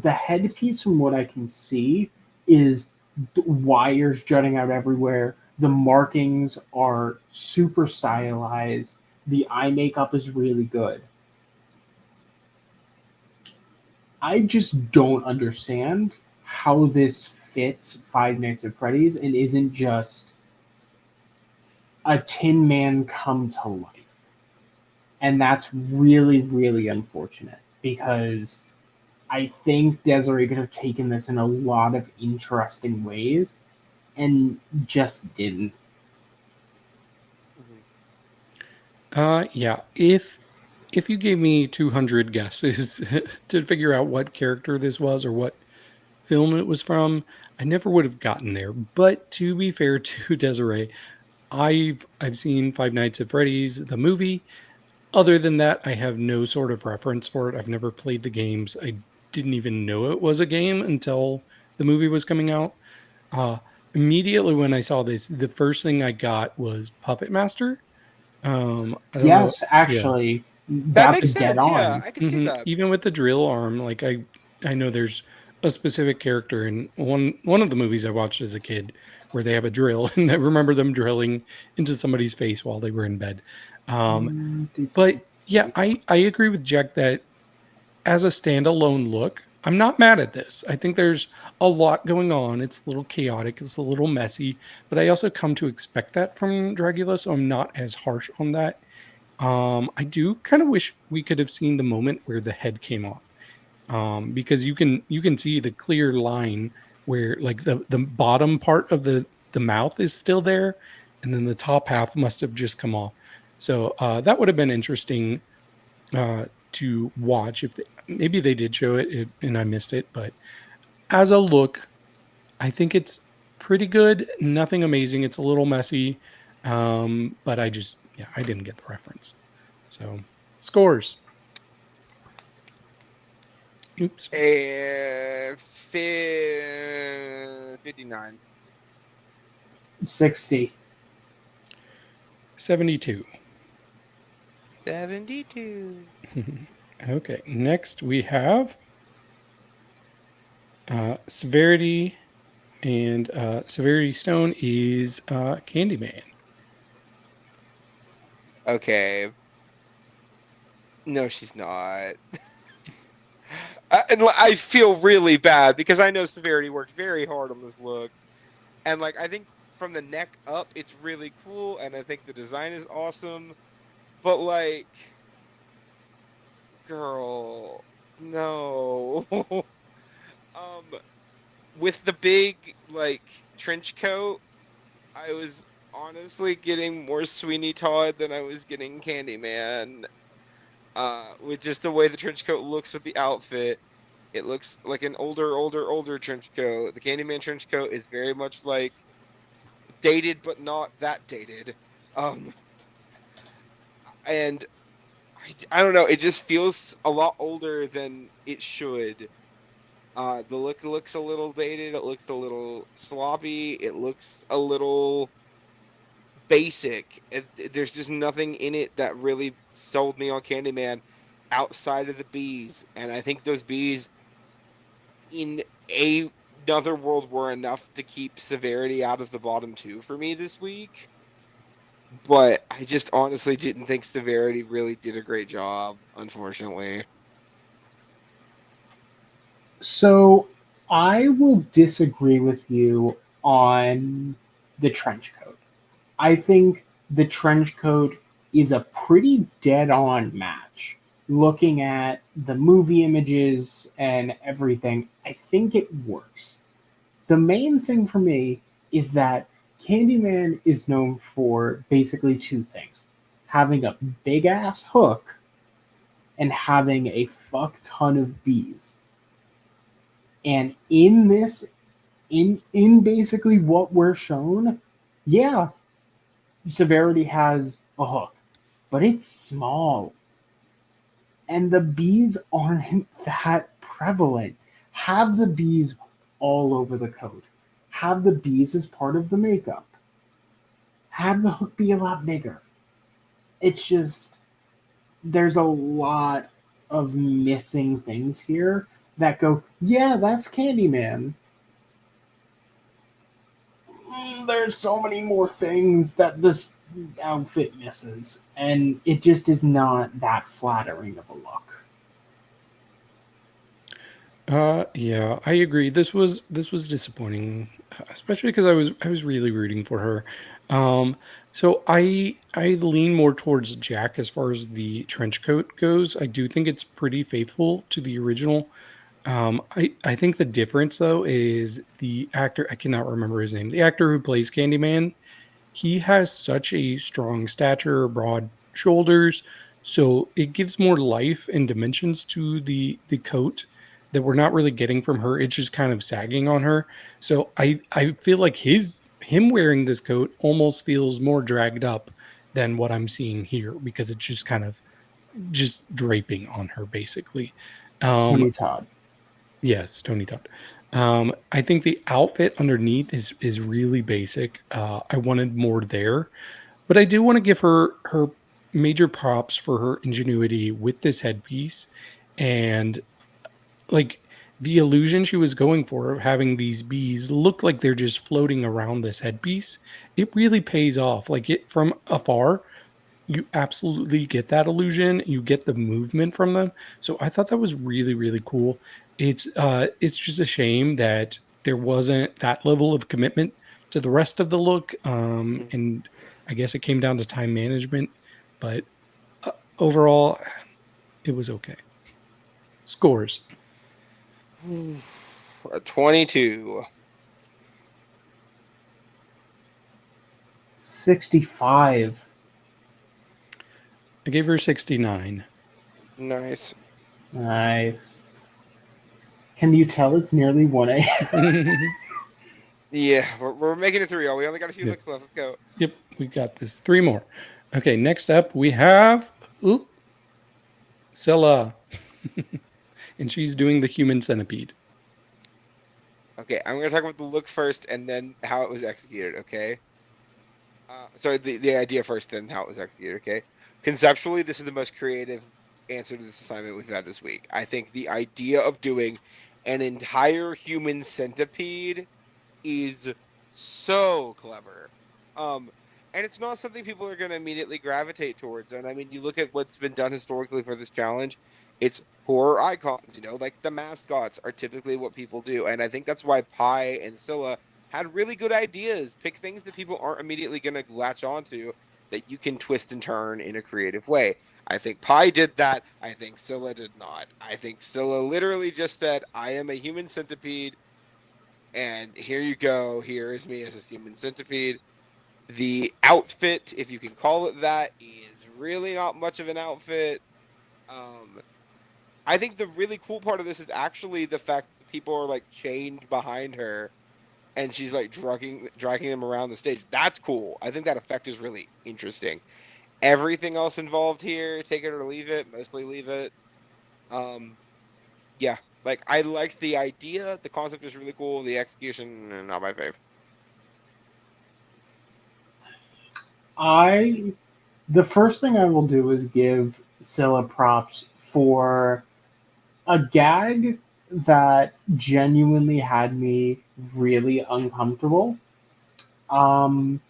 The headpiece, from what I can see, is wires jutting out everywhere. The markings are super stylized. The eye makeup is really good. I just don't understand how this fits Five Nights at Freddy's and isn't just a Tin Man come to life. And that's really, really unfortunate because I think Desiree could have taken this in a lot of interesting ways and just didn't. Yeah. If you gave me 200 guesses to figure out what character this was or what film it was from, I never would have gotten there. But to be fair to Desiree, I've seen Five Nights at Freddy's, the movie. Other than that, I have no sort of reference for it. I've never played the games. I didn't even know it was a game until the movie was coming out. Uh, Immediately when I saw this, the first thing I got was Puppet Master. I don't know. Yes, Yeah. actually, that makes that's dead sense. Yeah, on. I can see that. Even with the drill arm, like I know there's a specific character in one of the movies I watched as a kid where they have a drill, and I remember them drilling into somebody's face while they were in bed. But yeah, I agree with Jack that as a standalone look, I'm not mad at this. I think there's a lot going on. It's a little chaotic, it's a little messy, but I also come to expect that from Dragula, so I'm not as harsh on that. I do kind of wish we could have seen the moment where the head came off, because you can see the clear line where like the bottom part of the mouth is still there, and then the top half must have just come off. So that would have been interesting to watch if maybe they did show it and I missed it. But as a look, I think it's pretty good. Nothing amazing. It's a little messy, but I didn't get the reference. So scores. Oops. 59. 60. 72. 72. Okay, next we have Severity, and Severity Stone is Candyman. Okay. No, she's not. And I feel really bad because I know Severity worked very hard on this look. And like I think from the neck up it's really cool and I think the design is awesome. But like girl, no. With the big like trench coat, I was honestly getting more Sweeney Todd than I was getting Candyman. with just the way the trench coat looks with the outfit. It looks like an older trench coat. The Candyman trench coat is very much like dated, but not that dated. And I don't know. It just feels a lot older than it should. The look looks a little dated. It looks a little sloppy. It looks a little basic. There's just nothing in it that really sold me on Candyman outside of the bees. And I think those bees in another world were enough to keep Severity out of the bottom two for me this week. But I just honestly didn't think Severity really did a great job, unfortunately. So I will disagree with you on the trench coat. I think the trench coat is a pretty dead-on match. Looking at the movie images and everything, I think it works. The main thing for me is that Candyman is known for basically two things: having a big-ass hook and having a fuck ton of bees. And in this, in basically what we're shown, yeah, Severity has a hook, but it's small. And the bees aren't that prevalent. Have the bees all over the coat. Have the bees as part of the makeup. Have the hook be a lot bigger. It's just, there's a lot of missing things here that go, yeah, that's Candyman. There's so many more things that this outfit misses, and it just is not that flattering of a look. Yeah, I agree. This was disappointing, especially because I was really rooting for her. So I lean more towards Jack as far as the trench coat goes. I do think it's pretty faithful to the original. I think the difference though is the actor. I cannot remember his name. The actor who plays Candyman, he has such a strong stature, broad shoulders, so it gives more life and dimensions to the coat that we're not really getting from her. It's just kind of sagging on her. So I feel like him wearing this coat almost feels more dragged up than what I'm seeing here because it's just kind of just draping on her basically. Tony Todd. Yes, Tony Todd. I think the outfit underneath is really basic. I wanted more there, but I do want to give her major props for her ingenuity with this headpiece and like the illusion she was going for of having these bees look like they're just floating around this headpiece. It really pays off. Like it from afar, you absolutely get that illusion. You get the movement from them. So I thought that was really, really cool. It's just a shame that there wasn't that level of commitment to the rest of the look. And I guess it came down to time management, but overall, it was okay. Scores. A 22. 65. I gave her 69. Nice. Nice. Can you tell it's nearly 1 a.m.? Yeah, we're making it through, y'all. We only got a few Yep. looks left. Let's go. Yep, we got this. 3 more. Okay, next up we have Scylla. And she's doing the human centipede. Okay, I'm going to talk about the look first and then how it was executed, okay? Sorry, the idea first, then how it was executed, okay? Conceptually, this is the most creative answer to this assignment we've had this week. I think the idea of doing an entire human centipede is so clever. And it's not something people are going to immediately gravitate towards. And I mean, you look at what's been done historically for this challenge, it's horror icons, like the mascots are typically what people do. And I think that's why Pi and Scylla had really good ideas. Pick things that people aren't immediately going to latch onto that you can twist and turn in a creative way. I think Pi did that. I think Scylla did not. I think Scylla literally just said, I am a human centipede. And here you go. Here is me as a human centipede. The outfit, if you can call it that, is really not much of an outfit. I think the really cool part of this is actually the fact that people are like chained behind her, and she's like dragging them around the stage. That's cool. I think that effect is really interesting. Everything else involved here, take it or leave it. Mostly leave it. Yeah, like I liked the idea. The concept is really cool. The execution, not my fave. The first thing I will do is give Scylla props for a gag that genuinely had me really uncomfortable. Um,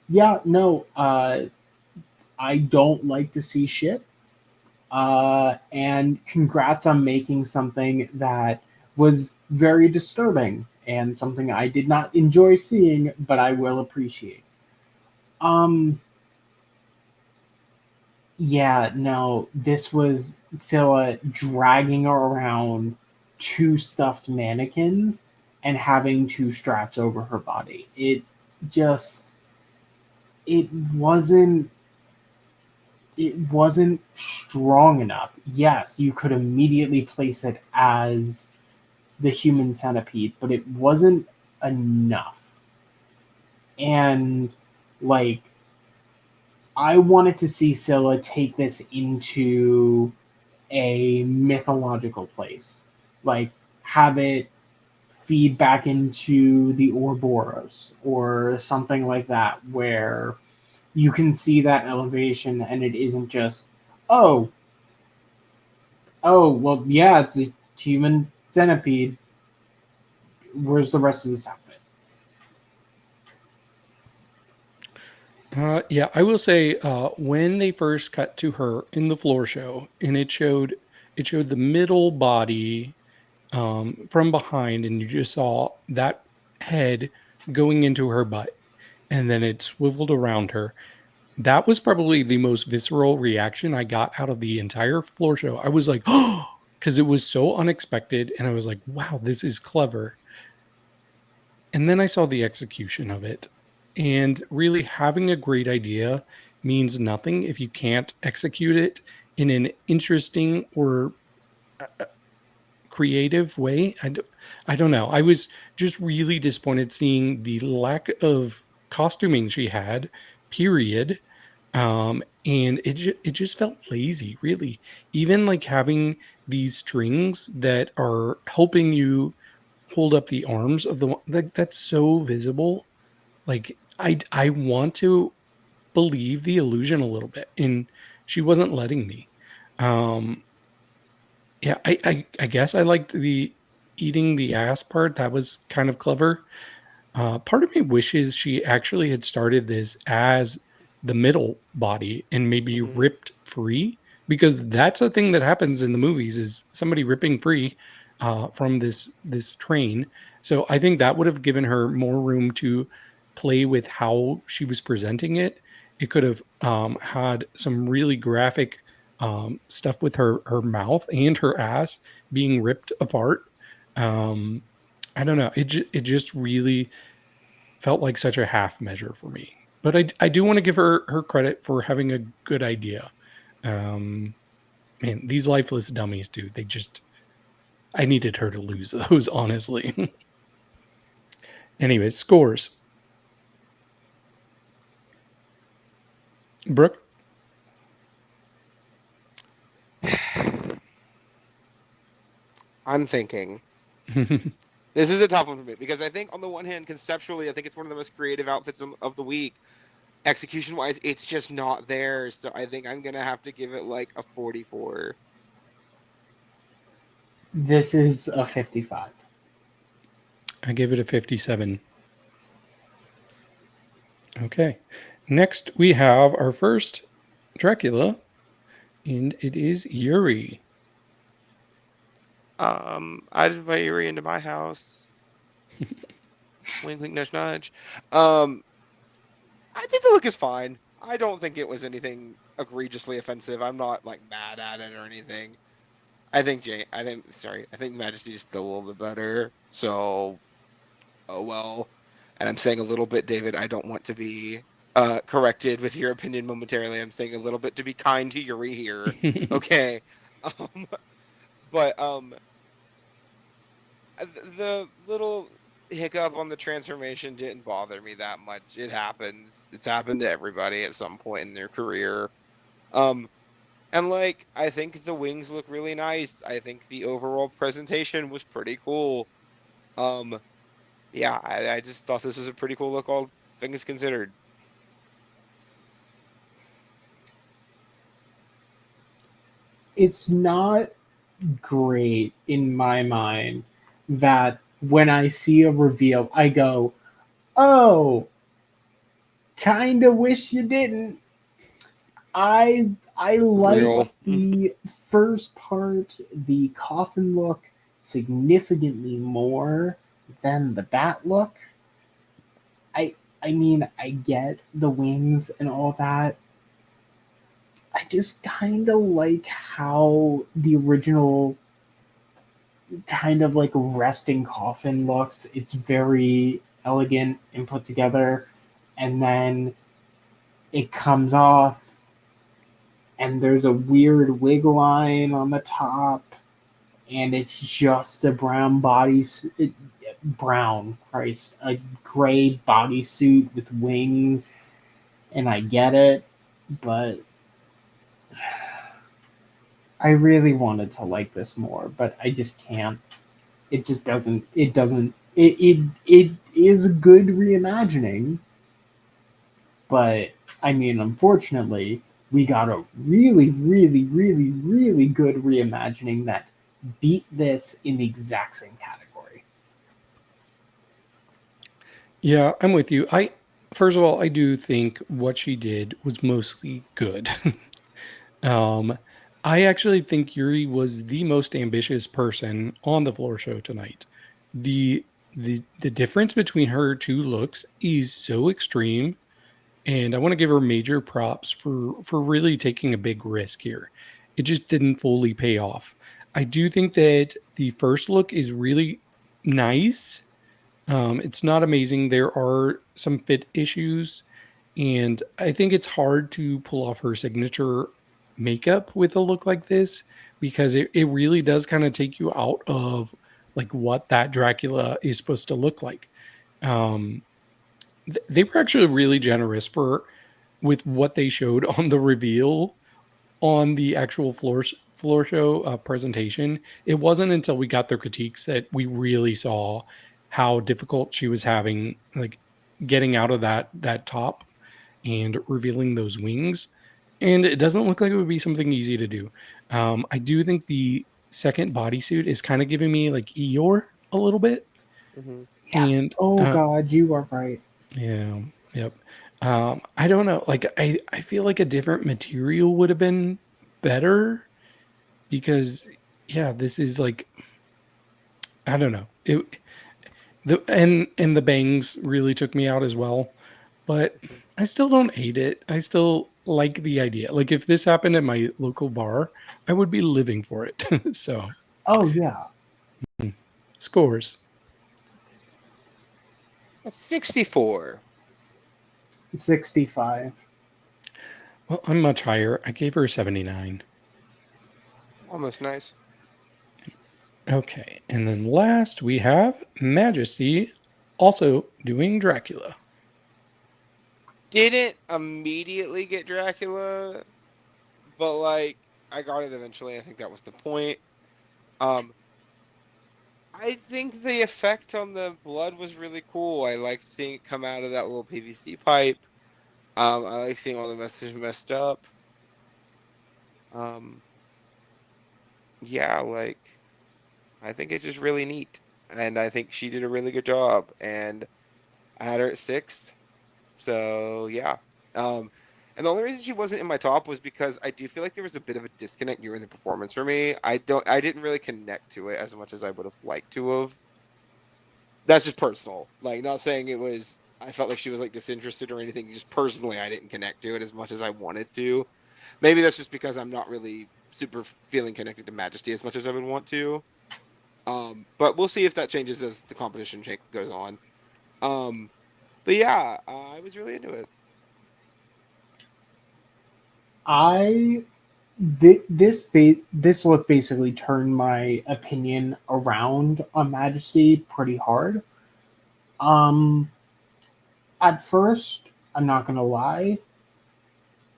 yeah, no, I don't like to see shit. And congrats on making something that was very disturbing and something I did not enjoy seeing, but I will appreciate. Um, Yeah, no, this was Scylla dragging around two stuffed mannequins and having two straps over her body. Just it wasn't it wasn't strong enough. Yes, you could immediately place it as the human centipede, but it wasn't enough. And like I wanted to see Scylla take this into a mythological place. Like, have it feed back into the Ouroboros or something like that, where you can see that elevation and it isn't just, oh, well, yeah, it's a human centipede. Where's the rest of this outfit? Yeah, I will say when they first cut to her in the floor show, and it showed the middle body from behind, and you just saw that head going into her butt, and then it swiveled around her. That was probably the most visceral reaction I got out of the entire floor show. I was like, oh, because it was so unexpected, and I was like, wow, this is clever. And then I saw the execution of it. And really, having a great idea means nothing if you can't execute it in an interesting or creative way. I don't know. I was just really disappointed seeing the lack of costuming she had, period. And it just felt lazy, really. Even like having these strings that are helping you hold up the arms of the one, like that's so visible. Like I want to believe the illusion a little bit, and she wasn't letting me. Um, yeah, I guess I liked the eating the ass part. That was kind of clever. Part of me wishes she actually had started this as the middle body and maybe Mhm. ripped free, because that's a thing that happens in the movies is somebody ripping free from this train. So I think that would have given her more room to play with how she was presenting it. It could have had some really graphic stuff with her mouth and her ass being ripped apart. Um, I don't know. It just really felt like such a half measure for me. But I do want to give her credit for having a good idea. Um, Man, these lifeless dummies, dude. I needed her to lose those, honestly. Anyways, scores. Brooke. I'm thinking. This is a tough one for me because I think on the one hand, conceptually, I think it's one of the most creative outfits of the week. Execution wise, it's just not there. So I think I'm gonna have to give it like a 44. This is a 55. I give it a 57. Okay. Next, we have our first Dracula, and it is Yuri. I'd invite Yuri into my house. Wink, wink, nudge, nudge. I think the look is fine. I don't think it was anything egregiously offensive. I'm not like mad at it or anything. I think Majesty is still a little bit better. So, oh well. And I'm saying a little bit, David. I don't want to be corrected with your opinion momentarily. I'm saying a little bit to be kind to Yuri here. Okay. But the little hiccup on the transformation didn't bother me that much. It happens. It's happened to everybody at some point in their career. And like, I think the wings look really nice. I think the overall presentation was pretty cool. Yeah, I just thought this was a pretty cool look, all things considered. It's not great in my mind that when I see a reveal, I go, "Oh, kind of wish you didn't." I like Real. the first part, the coffin look, significantly more than the bat look. I mean, I get the wings and all that. I just kind of like how the original kind of like resting coffin looks. It's very elegant and put together, and then it comes off, and there's a weird wig line on the top, and it's just a a gray bodysuit with wings, and I get it, but I really wanted to like this more, but I just can't. It just doesn't. It doesn't. It is a good reimagining, but I mean, unfortunately, we got a really, really, really, really good reimagining that beat this in the exact same category. Yeah, I'm with you. First of all, I do think what she did was mostly good. um, I actually think Yuri was the most ambitious person on the floor show tonight. The the difference between her two looks is so extreme, and I want to give her major props for really taking a big risk here. It just didn't fully pay off. I do think that the first look is really nice. It's not amazing. There are some fit issues, and I think it's hard to pull off her signature makeup with a look like this because it really does kind of take you out of like what that Dracula is supposed to look like. Um, they were actually really generous for with what they showed on the reveal on the actual floor show presentation. It wasn't until we got their critiques that we really saw how difficult she was having, like getting out of that top and revealing those wings. And it doesn't look like it would be something easy to do. I do think the second bodysuit is kind of giving me like Eeyore a little bit. Mm-hmm. Yeah. And Oh God, you are right. yeah, yep. I don't know. Like I feel like a different material would have been better because yeah, this is like I don't know. And the bangs really took me out as well. But I still don't hate it. I still like the idea. Like if this happened at my local bar, I would be living for it. So Oh yeah. scores. A 64. 65. Well, I'm much higher. I gave her a 79. Almost nice. Okay. And then last we have Majesty also doing Dracula. Didn't immediately get Dracula, but like I got it eventually. I think that was the point. I think the effect on the blood was really cool. I liked seeing it come out of that little PVC pipe. I like seeing all the messages messed up. Yeah, like I think it's just really neat, and I think she did a really good job. And I had her at 6, so yeah. And the only reason she wasn't in my top was because I do feel like there was a bit of a disconnect during the performance for me. I didn't really connect to it as much as I would have liked to have. That's just personal. Like, not saying it was. I felt like she was like disinterested or anything. Just personally, I didn't connect to it as much as I wanted to. Maybe that's just because I'm not really super feeling connected to Majesty as much as I would want to. But we'll see if that changes as the competition goes on. But yeah, I was really into it. This look basically turned my opinion around on Majesty pretty hard. At first, I'm not gonna lie,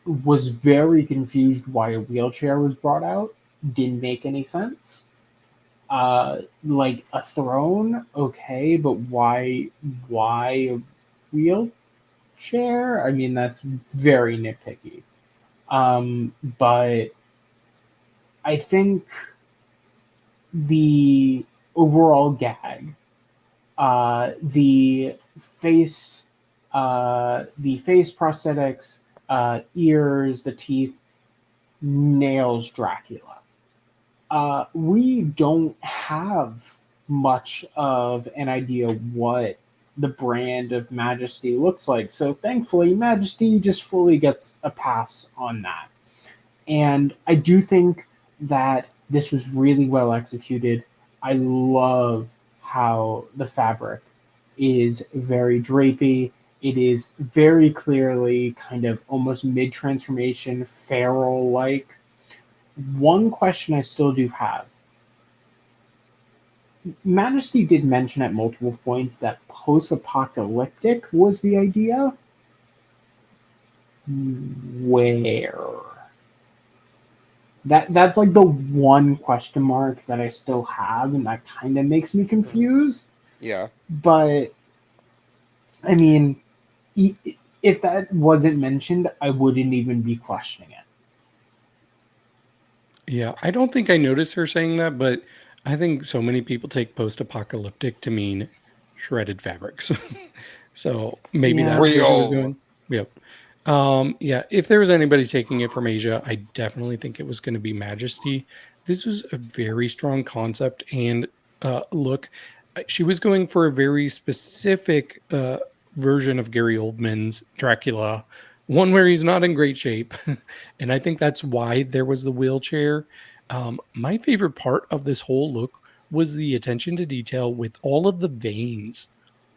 was very confused why a wheelchair was brought out. Didn't make any sense. Like a throne, okay, but why a wheelchair? I mean, that's very nitpicky. But I think the overall gag, the face, the face prosthetics, ears, the teeth, nails Dracula. We don't have much of an idea what the brand of Majesty looks like. So thankfully, Majesty just fully gets a pass on that. And I do think that this was really well executed. I love how the fabric is very drapey. It is very clearly kind of almost mid-transformation, feral-like. One question I still do have. Majesty did mention at multiple points that post-apocalyptic was the idea. Where? That's like the one question mark that I still have, and that kind of makes me confused. Yeah. But I mean, if that wasn't mentioned, I wouldn't even be questioning it. Yeah, I don't think I noticed her saying that, but I think so many people take post-apocalyptic to mean shredded fabrics. So maybe Yeah. that's where she was Real. going. Yep. Yeah, if there was anybody taking it from Asia, I definitely think it was going to be Majesty. This was a very strong concept and look. She was going for a very specific version of Gary Oldman's Dracula, one where he's not in great shape. And I think that's why there was the wheelchair. My favorite part of this whole look was the attention to detail with all of the veins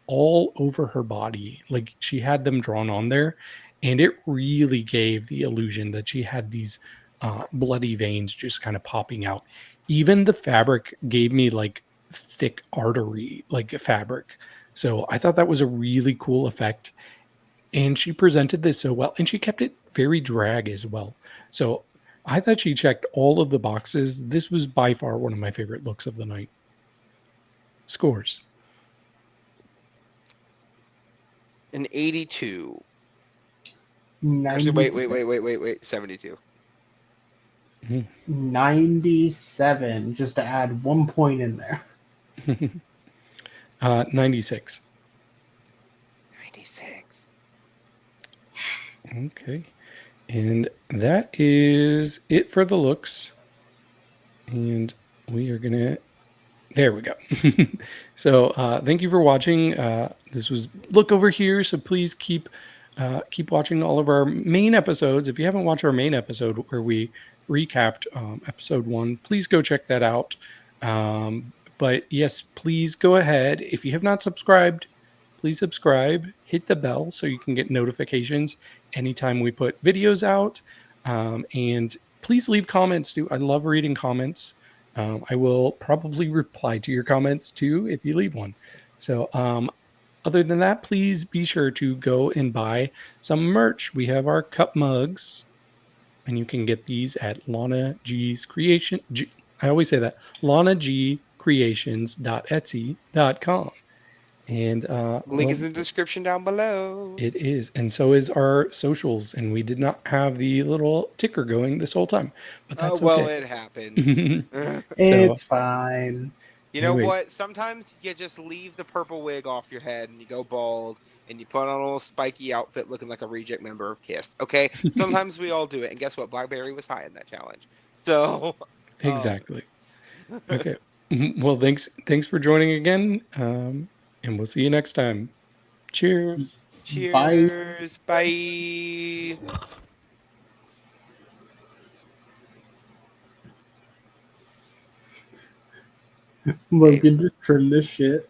all over her body. Like she had them drawn on there, and it really gave the illusion that she had these bloody veins just kind of popping out. Even the fabric gave me like thick artery, like fabric. So I thought that was a really cool effect. And she presented this so well, and she kept it very drag as well. So I thought she checked all of the boxes. This was by far one of my favorite looks of the night. Scores. An 82. 90, Actually, wait. 72. 97, just to add 1 point in there. 96. 96. Okay. And that is it for the looks. And we are going to, there we go. So thank you for watching. This was Look Over Here. So please keep watching all of our main episodes. If you haven't watched our main episode where we recapped episode 1, please go check that out. But yes, please go ahead. If you have not subscribed, please subscribe, hit the bell so you can get notifications anytime we put videos out. And please leave comments too. I love reading comments. I will probably reply to your comments too if you leave one. So other than that, please be sure to go and buy some merch. We have our cup mugs, and you can get these at Lana G's Creation. I always say that, lanagcreations.etsy.com. And Link is in the description down below. it is. And so is our socials. And we did not have the little ticker going this whole time. But that's okay. It happens. It's fine. You know Anyways. what? Sometimes you just leave the purple wig off your head and you go bald and you put on a little spiky outfit looking like a reject member of KISS. Okay? Sometimes we all do it. And guess what? Blackberry was high in that challenge. So. Exactly. Okay. Well, thanks for joining again. And we'll see you next time. Cheers. Cheers. Bye. Logan, just trim this shit.